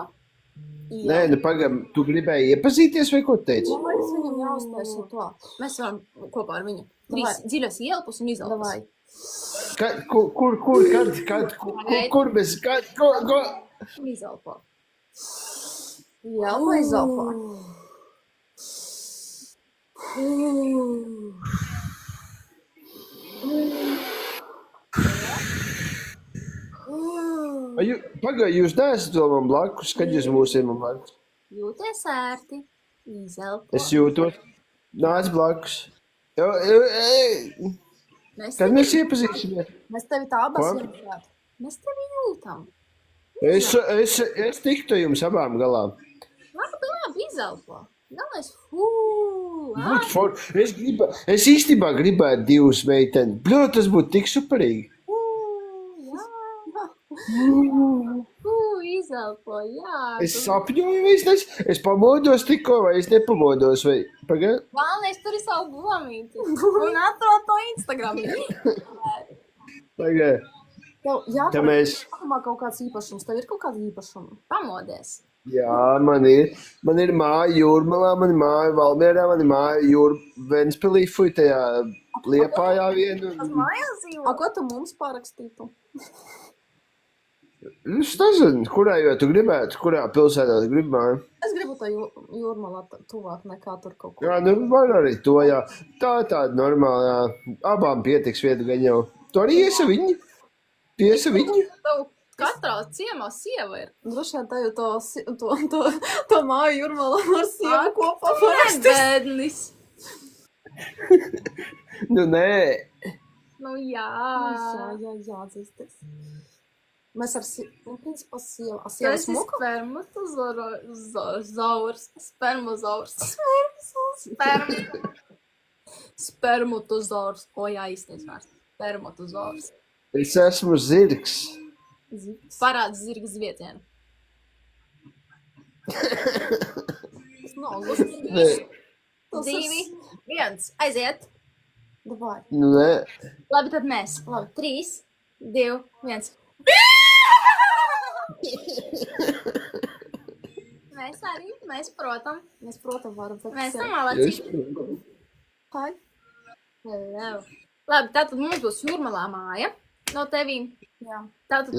Nē, nu pagam, tu gribēji iepazīties vai ko teici? Man liekas, viņam jāuztaisa to. Mēs varam kopā ar viņu. Davai. 3 dziļas ielpas un izelpas. Davai. Kur mēs, ko? Izelpo. Jā, vai zelpā? Pagaid, jūs neesat vēl man blakus, kad jūs būsiet man blakus? Jūties ērti. Izelpo. Es jūtos. Nāc blakus. Mēs Kad tevi, mēs iepazīsimies? mēs tevi tā abas Ko? jūtam. Mēs tevi jūtam. Es tiktu jums abām galā. Labi, izelpo. Galvenais, Es īstenībā gribētu divas meitenes. Bļo, tas būtu tik superīgi. Izelpo, jā. Es sapņoju, vai es pamodos tikko, vai es nepamodos, vai pagaid. Galvenais, tur ir savu bomīti. Un atrod to Instagram. Pagaid. Tā mēs, Kaut kāds īpašums. Tev ir kaut kāda īpašuma? Pamodies. jā, man ir māja Jūrmalā, man ir māja Valmierā, man ir māja Ventspilī, tajā Liepājā vienu. Mājās dzīvo. Ko tu mums parakstītu? Es nezinu, kurā jau tu gribētu, kurā pilsētā tu gribi māju. Es gribu tā Jūrmalā tuvāk nekā tur kaut ko. Jā, nu var arī to, jā. Tā tāda normāla, jā. Abām pietiks vieta gan jau. Tu arī iesa viņi? Tu iesa viņi? Tev katrā ciemā sieva ir. Droši vien tev to māju Jūrmalā ar sievu kopā parakstīt. Bēdnis. Nu, nē. Nu jā. Jā, dzīsties. Mēs ar principā sievu. Tu esi spermatozaurs. Spermatozaurs. O jā, īstais vārds. Spermatozaurs. Es esmu zirgs. Parāds zirga zvietienu. Nē. 2, 1, aiziet. Davai. Nu, nē. Labi, tad mēs. Labi, 3, 2, 1. Mēs arī, mēs protam. Mēs protam varam. Mēs esam malacīgi. Hai. Hello. Labi, tātad mums būs Jūrmalā māja no tevīm. Jā. Tātad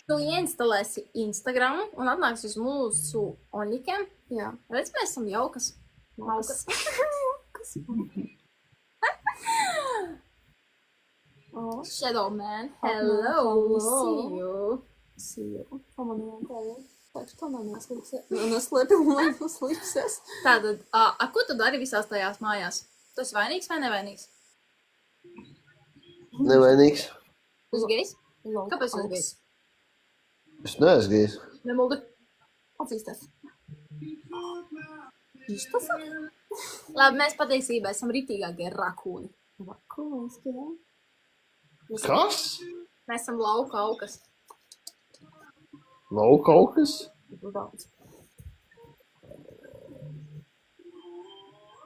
tu ieinstalēsi Instagramu un atnāks uz mūsu onlikiem. Jā. Redz, mēs esam jaukas. Jaukas. Shadow man. Hello. See you. Pamanījām tevi. Taču to neslēpsies. Tātad, ko tu dari visās tajās mājās? Tu esi vainīgs vai nevainīgs? Nevainīgs. Tu esi gejs? Kāpēc tu esi gejs? Es neesmu gejs. Nemuldi. Atzīsties. Iztasāk? Labi, mēs patiesībā esam ritīgākie rakūni. Rakūns, jā. Kas? Mēs esam lauka aukas. Lauka aukas? Daudz.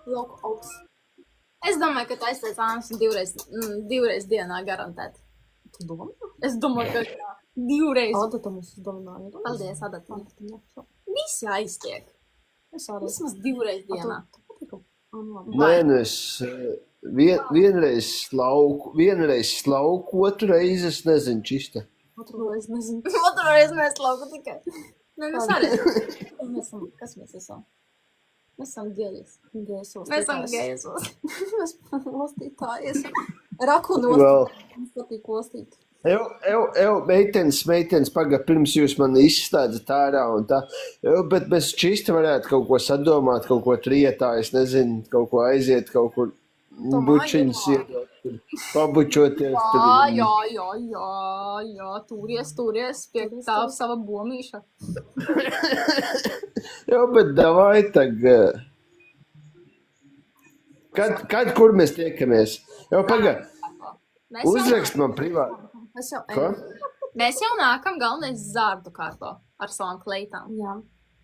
Lauka augs. Es domāju, ka tu aizteic ānas divreiz dienā garantēt. Tu domā? Es domāju, ka jā. Divreiz. Adata mums uzdomināja. Paldies, Adata. Visi aiztiek. Es arī. Vismaz divreiz dienā. Nē, nu es vienreiz slauku, otru reizi es nezinu, čista. Otru reizi nezinu. Otru reizi mēs slauku tikai. Nē, mēs arī. Kas mēs esam? Mēs esam gejs. Mēs esam gejsos. Mēs ostītājies. Rakunu ostīt. Mums patīk ostīt. Meitenes, pagad, pirms jūs man izstādzat ārā un tā. Bet mēs čista varētu kaut ko sadomāt, kaut ko trietā, es nezinu, kaut ko aiziet, kaut kur bučiņas iedot, pabučoties. Jā, turies, pie tā sava bomīša. Bet davai tagad. Kur mēs tiekamies? Pagad, uzrakst man privāti. Mēs jau nākam galvenais zārdu kārto ar savām kleitām. Jā.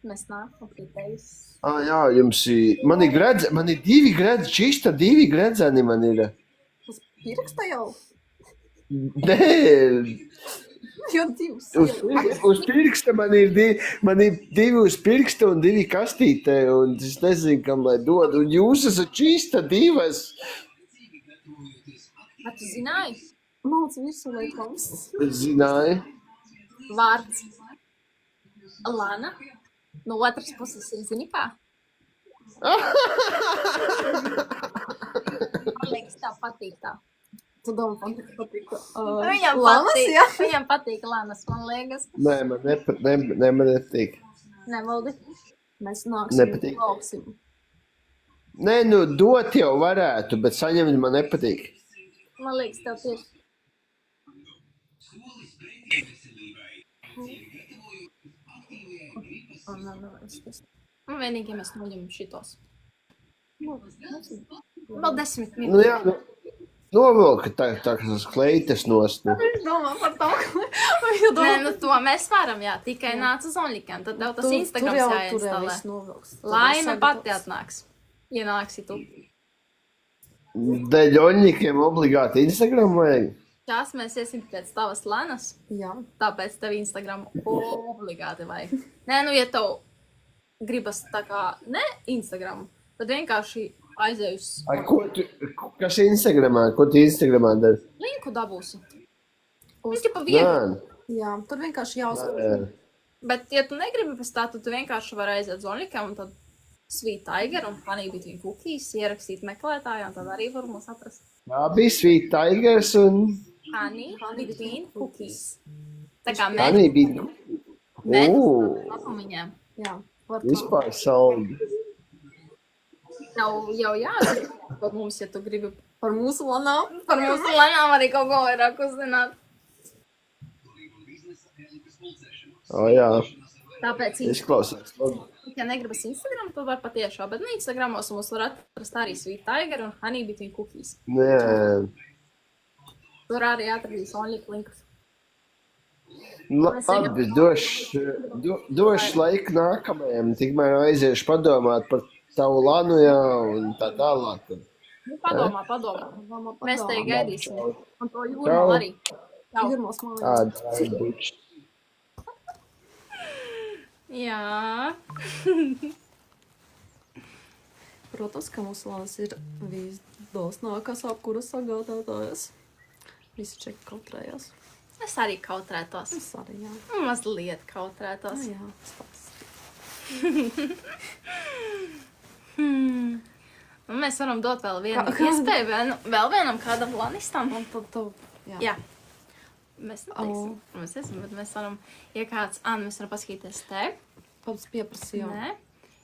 Mēs nākam pie tevis. Jā, jums ir, man ir divi gredzi, čista divi gredzeni man ir. Uz pirksta jau? Nē. Jo divs. Uz pirksta man ir divi uz pirksta un divi kastītē, un es nezinu, kam lai dod. Un jūs esat čista divas. Bet tu zināji? Mauc visu, lai klaus. Zināju. Vārds. Lana. No otras puses ir zini kā? Man liekas, tā patīk tā. Tu domā, man patīk. Viņam patīk Lanas, man liekas. Nē, man nepatīk. Nevaldi. Mēs nāksim, lauksim. Nē, nu, dot jau varētu, bet saņemt man nepatīk. Man liekas, tev tieši. Man vienīgi, ja mēs noņemam šitos. Vēl 10 minūtes. Nu jā, nu, novilka tā kas kleitas nost. Nu. Viņš domā par to, Nē, nu to mēs varam, jā, tikai nāc uz OnlyCam, tad tev tas Instagrams jāinstalē. Laime pati atnāks, ja nāksi tu. Dēļ oņņikiem obligāti Instagram vajag. Čās mēs iesim pēc tavas lanas, Jā. tāpēc tev Instagram obligāti vajag. Nē, nu, ja tev gribas tā kā, ne Instagram, tad vienkārši aizēj uz Ai, kas Instagramā? Ko tu Instagramā dari? linku dabūsi. Viņš ir pa vienu. Jā, tur vienkārši jāuzsver. Bet, ja tu negribi pēc tā, tad tu vienkārši vari aiziet uz OnlyCam un tad Sweet Tiger un Honey Between Cookies ierakstīt meklētājā un tad arī var mūs atrast. Jā, bija Sweet Tigers un... Honey Between Cookies. Tā kā Honey bija... Lapumiņām. Jā, var Vispār saldi. Jau jāzina par mums, ja tu gribi par mūsu lanām. par mūsu lanām arī kaut ko vairāk uzzināt. O, jā, Tāpēc, izklausās. ja negribas Instagram, tad var patiešām, bet ne Instagramos mums var atrast arī Sweet Tiger un Honey Between Cookies. Nē, Tur arī atradīs OnlyLinkus. labi, došu laiku nākamajam, tikmēr aiziešu padomāt par tavu lanu jau un tā tālāk. Nu, padomā. Mēs te gaidīsim. Un to jūrmā Čau. arī. Čau. Jūrmās mājās. Tāda buči. Jā. Protams, ka mūsu lanas ir visdosnākās apkuras sagādātājas. Visi čeki kautrējās. Es arī kautrētos. Es arī, jā. Mazliet kautrētos. Jā, tas pats. Un mēs varam dot vēl vienu iespēju, vēl vienam kādam lanistam. Un tad tev, Jā. Mēs neteiksim, mēs esam, bet mēs varam, ja kāds, mēs varam paskatīties te. Pats pieprasījām. Nē.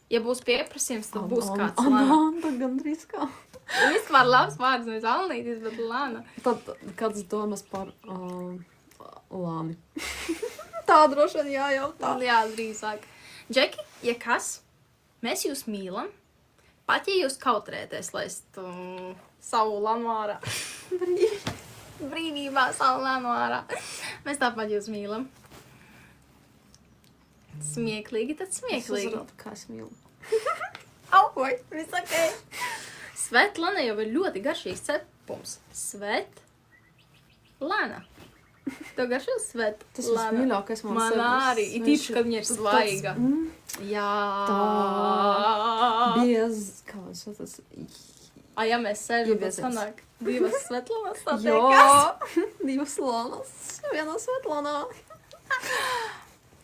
Ja būs pieprasījums, tad būs kāds lana. Ananda gandrīz kā. Vispār labs vārds, nevis Alnītis, bet lana. Tad kāds domas par lāni? Tā droši vien jājautā. Jā, drīzāk. Džeki, ja kas, mēs jūs mīlam, pat ja jūs kautrēties, laist savu lanu ārā. Brīvībā savu lanu ārā. Mēs tāpat jūs mīlam. Smieklīgi, tad smieklīgi. Uzrāda, kā es mīlu. Au, vai, viss ok. Svetlana jau ir ļoti garšīgs cepums. Svetlana. Tev garšo Svetlana? Tas vismīļākais man arī. Ir tīpaši, kad viņa ir svaiga. Jā. Biez, kā tas? Ja mēs sēžam, tad sanāk divas Svetlanas, tā Jā, teikas. divas lanas, vienā Svetlanā.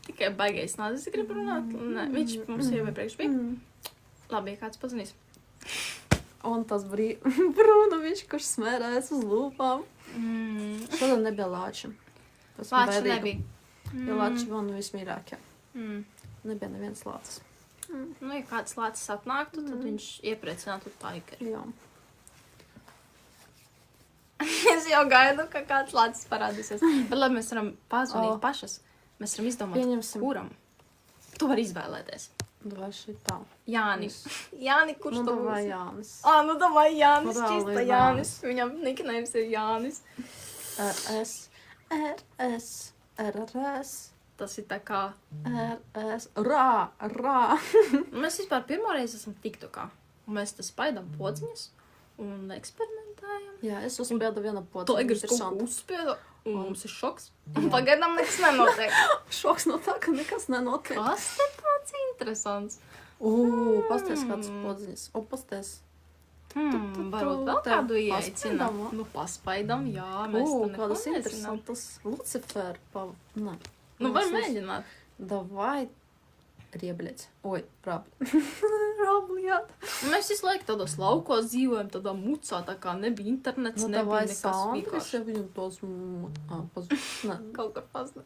Tikai baigais nācis grib runāt. Nē, viņš mums jau iepriekš bija. Labi, ja kāds pazinīs. Un tas brūnumiņš, kurš smērēs uz lūpām. Šodien nebija lāča. Lāča nebija. Jo lāča man vismīļākie. Nebija neviens lācis. Nu, ja kāds lācis atnāktu, tad viņš iepriecinātu Tigeri. Jā. Es jau gaidu, ka kāds lācis parādīsies. Bet labi, mēs varam pazvanīt pašas. Mēs varam izdomāt, Pieņemsim. kuram. Tu vari izvēlēties. Vai šitā? Jāni. Jāni, kurš Nu, tu davai būsi? Jānis. Nu davai Jānis, Reāli čista ir Jānis. Viņam niknējums ir Jānis. RS, RRS, Tas ir tā kā... RS, rā. Mēs vispār pirmoreiz esam TikTokā. Un mēs te spaidam podziņas un eksperimentējam. Jā, es uzspēdu vienu To podziņu. Egris kaut ko uzspieda, un mums ir šoks. Un pagaidām nekas nenotiek. Šoks no tā, ka nekas nenotiek. Kas te tāds interesants? Pasties kāds podziņas. Pasties. Varbūt vēl Tev kādu paspaidām, ieicina. Nu, paspaidam, jā. Mēs tam neko Kādas nezinām. interesantas. Lucifer. Nē. Nu, var mēģināt. Давай rieblets. Oi, rabli. Rabliet. Mēs visu laiku tādos laukos dzīvojam, tādā mucā, tā kā nebija internets, Nu, nebija давай nekas sānkas, vienkārši. ja viņam tos... Nē. Kaut kā pazne.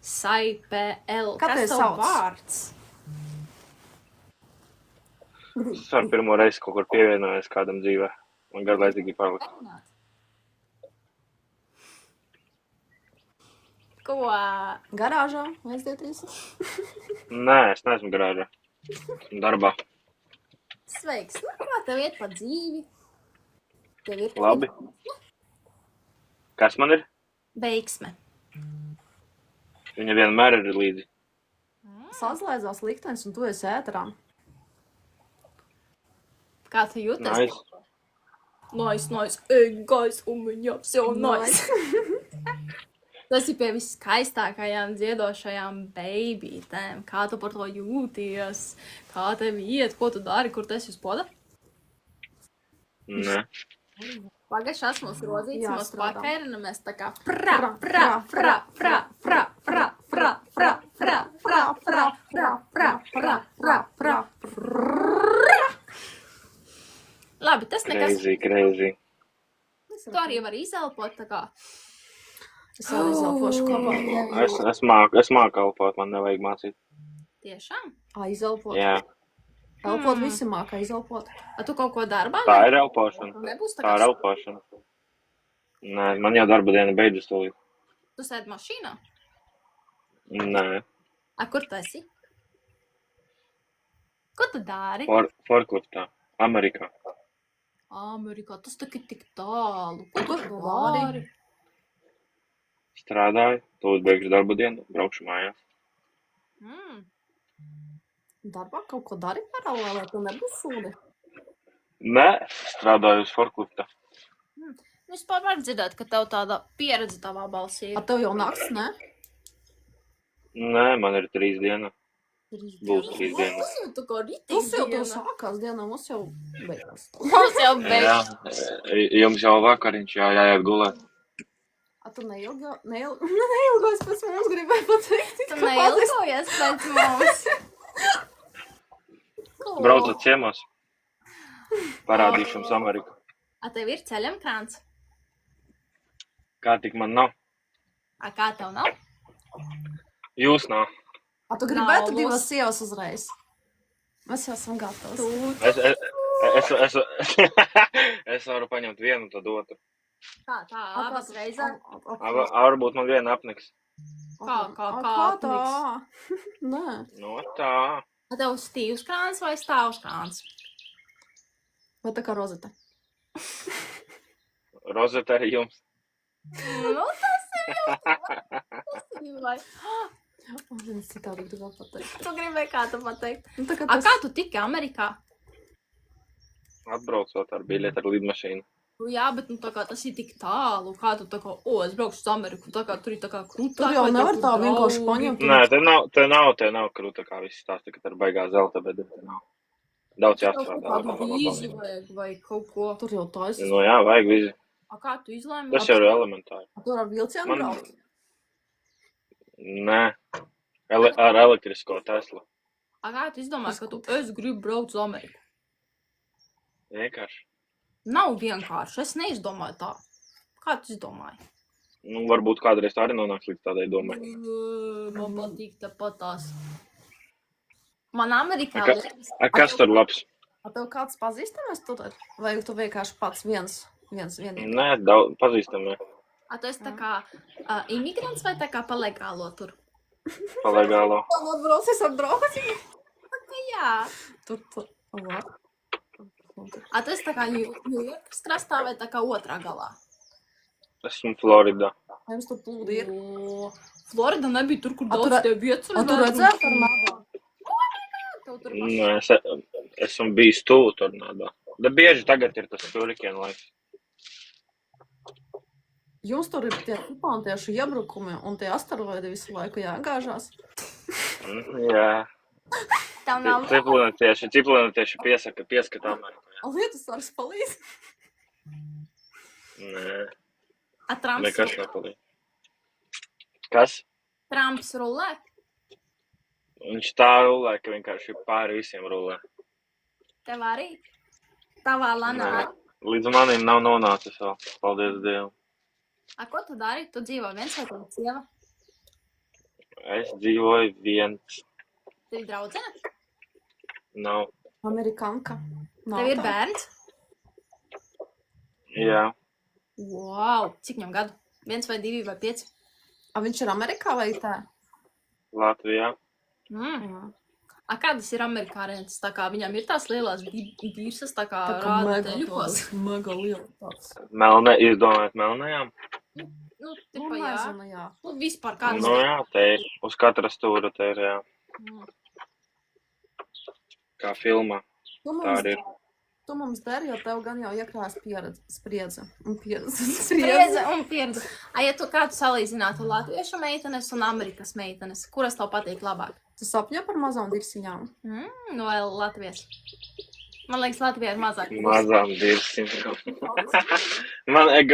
Saipl. Kā tevi Kas tev sauc? vārds? Es ar pirmo reizi kaut kur pievienojos kādam dzīvē. Man garlaicīgi palika. Ko? Garāžā aizdieties? Nē, es neesmu garāžā. Esmu darbā. Sveiks. Nu, kā tev iet pa dzīvi? Tev ir Labi. Kas man ir? veiksme. Viņa vienmēr ir līdzi. Saslēdzās liktenis un tu esi ēterā. Kā tu jūties? Nice. Nice. Ej, guys, un viņa все nice. Tas ir pie viskaistākajām dziedošajām babytēm. Kā tu par to jūties? Kā tev iet? Ko tu dari? Kur tu esi uz poda? Nē. Pagašās mums rodzīts, Jā, mums strādā. pakairina, mēs tā kā fra. Labi, tas nekas. Crazy. Tu arī vari izelpot tā kā. Es arī zelpošu kopā. Es māku elpot, man nevajag mācīt. Tiešām? Izelpot. Jā, Elpot visi mākā izelpot. A tu kaut ko darbā? tā ir elpošana. Nebūs tā Tā ir kā elpošana. Nē, man jau darba diena beidzas tūlīt. tu sēdi mašīnā. Nē, A kur tu esi? Ko tu dari? forkliftā, Amerikā. Amerikā, tas tā kā tik tālu. Ko tu Tu dari? Strādāju, tūlīt beigšu darba dienu, braukšu mājās. Mm. Darbā kaut ko dari paralēli, lai tu nebūs sūdi. Nē, strādāju uz forklifta. Vispār var dzirdēt, ka tev tāda pieredze tavā balsī A ir. tev jau nakts, ne? Nē, man ir 3 dienas. Būs 3 dienas. Tas jau tā kā Tas ritīgi jau tev diena. sākās dienā, mums jau beigās. Mums jau Jā, beigts. jums jau vakariņš jāiet gulēt. A tu neilgos pēc mums gribēji pateikt. Tu neilgojies pēc mums. Braucat ciemos. Parādīšu jums Ameriku. A tev ir ceļam krāns? Kā tik man nav? A kā tev nav? Jūs nav. A tu gribētu Nav divas mūs. sievas uzreiz? Mēs jau esam gatavs. Es varu paņemt vienu, tad otru. Kā tā, abas reizē? Varbūt man viena apniks. Kā tā? Nē. No tā. A tev stīvs krāns vai stāvs krāns? Vai tā kā rozete? Rozete arī jums. Nu, tas ir jau vai. Un viens citādi gribētu pateikt. Tu gribēji kā tu pateikt? Nu, tā kā A tas... kā tu tiki Amerikā? Atbraucot ar biļeti ar lidmašīnu. Nu, jā, bet nu, tā kā tas ir tik tālu. Kā tu tā kā, es braukšu uz Ameriku, tā kā tur ir tā kā krūtāk. Tur jau nevar tā vienkārši paņemt. Nē, te nav krūta, kā viss stāsta, ka tur baigā zelta, bet te nav. Daudz jāstrādā. Kādu vīzi vai kaut ko. Tur jau taisas. Nu jā, vajag vizi. A kā tu izlēmi? Tas jau ir elementāri. Tur ar vilcienu Man- braukt. Nē. Ar elektrisko Teslu. A kā tu izdomāji, ka tu es gribu braukt uz Ameriku? Vienkārši. Nav vienkārši, es neizdomāju tā. Kā tu izdomāji? Nu, varbūt kādreiz tā arī nonāks līdz tādai domai. Man patīk tāpat tās. Man Amerikā Ka- liekas, Kas tur labs? A tev kāds pazīstamies tur ir? Vai tu vienkārši pats viens vienīgi? Nē, daudz pazīstami. a tu esi tā kā imigrants vai tā kā pa legālo tur? Pa legālo. Tu atbraucies ar draugu? Jā. Tur. Var. A tu esi tā kā Ņujorkas krastā vai tā kā otrā galā? Esmu Floridā. Vai jums tur plūdi ir? O, Florida nebija tur, kur A tu daudz re- tev vietas. A tu redzēji tornado? Tev tur Nē, esmu bijis tuvu tornādā. Bet bieži tagad ir tas hurikēna laiks. Jums tur ir tie tieši iebrukumi un tie asteroidi visu laiku jāgāžās. Jā. Tev nav. Ciplanetieši pieskatām. Lietus vairs palīdz. Nē, A Trumps, nekas nepalīdz. Kas? Trumps rulē? Viņš tā rulē, ka vienkārši pāri visiem rulē. Tev arī? Tavā lanā? Nē. Līdz manim nav nonācis vēl. Paldies Dievam. A ko tu dari? Tu dzīvo viens vai tu sieva? Es dzīvoju viens. Tev ir draudzene? Nav. Amerikanka. Tev ir bērns? Jā. Wow! Cik viņam gadu? 1 vai 2 vai 5? A viņš ir Amerikā vai tā? Latvijā. Jā. A kādas ir amerikānietis? Tā kā viņam ir tās lielās dirsas, tā kā Tā kā rāda mega teļukos. tāds, mega liela tāds. Jūs domājat melnajām? Nu, Nu, tipa jā. nezinu, jā. Nu, vispār kādas. Nu jā, te ir. Uz katra stūra te ir, jā. Mm. Kā filmā. Tā arī ir. Tu mums der, jo tev gan jau iekrās spriedze. Spriedze un pieredze. A, ja tu kādu salīdzinātu latviešu meitenes un Amerikas meitenes, kuras tev patīk labāk? Tu sapņo par mazām dirsiņām? Nu, vai latviešu? Man liekas, Latvijā ir mazāk. Mazām dirsiņām.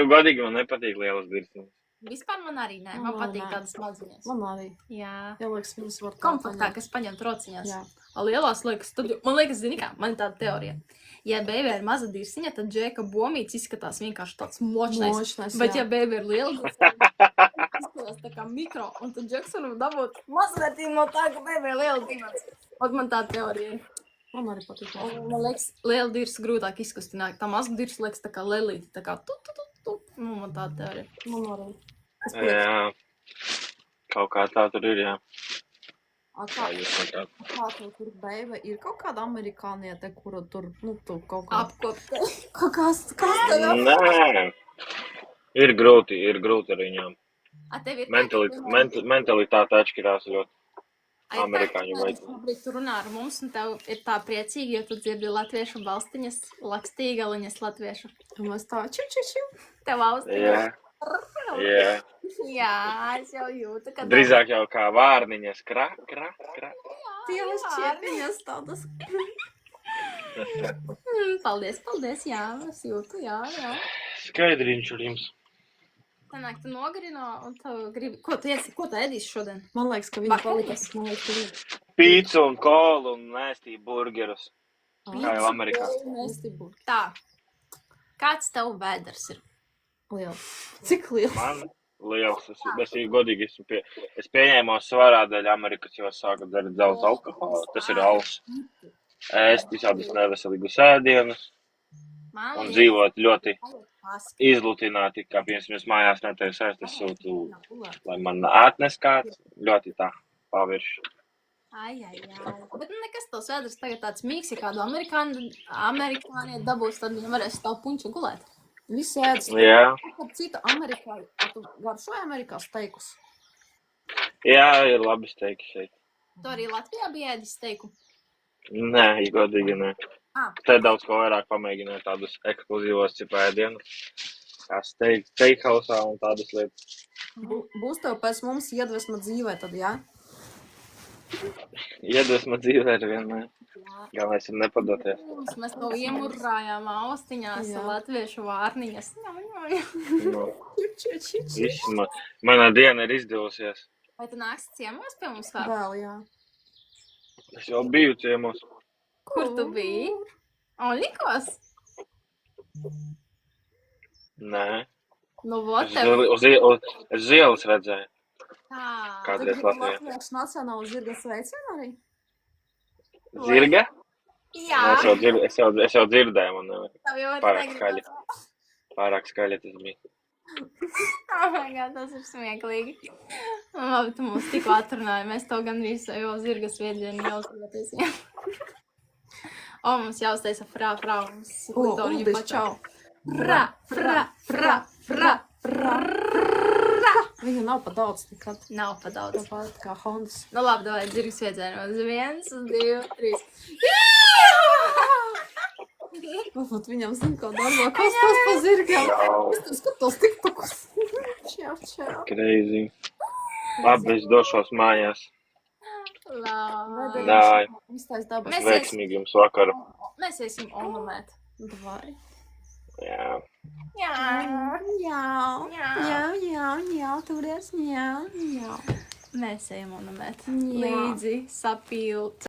Godīgi, man nepatīk lielas dirsiņas. Vispār man arī nē. Man patīk tādas maziņas. Man arī. Jā. Jā, liekas, viņas var Komfortā, kas paņem trociņās. Jā. A lielās liekas, tad, man liekas, zini kā, man ir tāda teorija. Ja bēbē ir maza dirsiņa, tad Džeka bomīts izskatās vienkārši tāds močnais. Močnais, Bet jā. ja bēbē ir liela dirsiņa, izskatās tā kā mikro, un tad Džeks var dabūt mazvērtību no tā, ka bēbē ir liela dimens. Ot man tāda teorija. Man arī patīk. Man liekas, liela dirsa grūtāk izkustināt. Tā maza dirsa liekas tā kā lelīte, tā kā tu. Nu, man tāda teorija. Man arī. Jā. Kaut kā tā tur ir, jā. A kā tev tur beiva ir kaut kāda amerikāniete, kura tur, nu, tu kaut kā... Apkopte. Kas tev? Nē. Ir grūti ar viņām. A tev ir Mentalitāte atšķirās ļoti. Amerikāņu vajag. Labrīt, tu runā ar mums, un tev ir tā priecīgi, jo tu dzirdi latviešu balstiņas, lakstīgaliņas latviešu. Un mēs tā čiu. Tev austiņas. Jā. Jā, es jau jūtu, ka... Drīzāk jau kā vārniņas. Krā. Tielas čiepiņas tādas. Paldies, jā, es jūtu, jā. Skaidriņš ar jums. Tanāk, tu nogarino, un tu gribi... Ko tu ēdīsi šodien? Man liekas, ka viņa palikas. Pīcu un kolu un nēstī burgerus. Kā jau Amerikā. Tā. Kāds tev vēders ir? Liels. Cik liels? Man liels. Es godīgi es pieņēmos svarā dēļ Amerikas, jo sāku darīt daudz alkohola. Tas ir alus. Ēst visādus neveselīgus ēdienus. Un dzīvot ļoti izlutināti, kā piemēram mājās neteiks ēst, es sūtu, lai man atnes kāds, ļoti tā pavirši. Ai. Bet nekas tavs vēders tagad tāds mīks, ja kādu amerikānieti dabūs, tad viņi varēs tavu puņču gulēt. Visi ēdas. Jā. Par citu Amerikā, tu garšoji Amerikā steikus? Jā, ir labi steiki šeit. Tu arī Latvijā bija ēdis steiku? Nē, godīgi nē. Te daudz ko vairāk pamēģināju tādus ekskluzīvos cipēdienus, kā steakhausā un tādas lietas. Būs tev pēc mums iedvesma dzīvē tad, jā? Iedvesma dzīvē ir vienmēr. Galvenais ir nepadoties. Mēs to iemurrājām austiņās, latviešu vārniņas. Mana diena ir izdevusies. Vai tu nāksi ciemos pie mums vēl? Vēl, jā. Es jau biju ciemos. Kur tu biji? Olikos? Nē. Nu, vot tev. Es ielas redzēju. Tā. Kādreiz Latvijā. Latviešu nacionāla zirga sveicienu arī? Zirga? Jā. Es jau dzirdēju, man Tev jau pārāk skaļi tas bija. Oh my God, tas ir smieklīgi. Labi, tu mums tikko atrunāji. Mēs to gandrīz jau zirgas viedienu jau uzturēties. O, mums jāuztaisa frā. Uldis, čau. Frā. Viņa nav pa daudz nekad. Nav pa daudz. Tāpat kā Hondas. Nu labi, davai zirgas viedienu. 1, 2, 3. Varbūt viņam zina, ko darbo kostos pa zirgiem. Es tur skatos tiktokus. Čau. Crazy. Labi, es došos mājās. Labi. Dāj. Iztais dabas. Veiksmīgi jums vakaru. Mēs iesim onomēt. Davai. Jā. Jā, turies, jā. Mēs ejam onomēt. Līdzi sapilkt.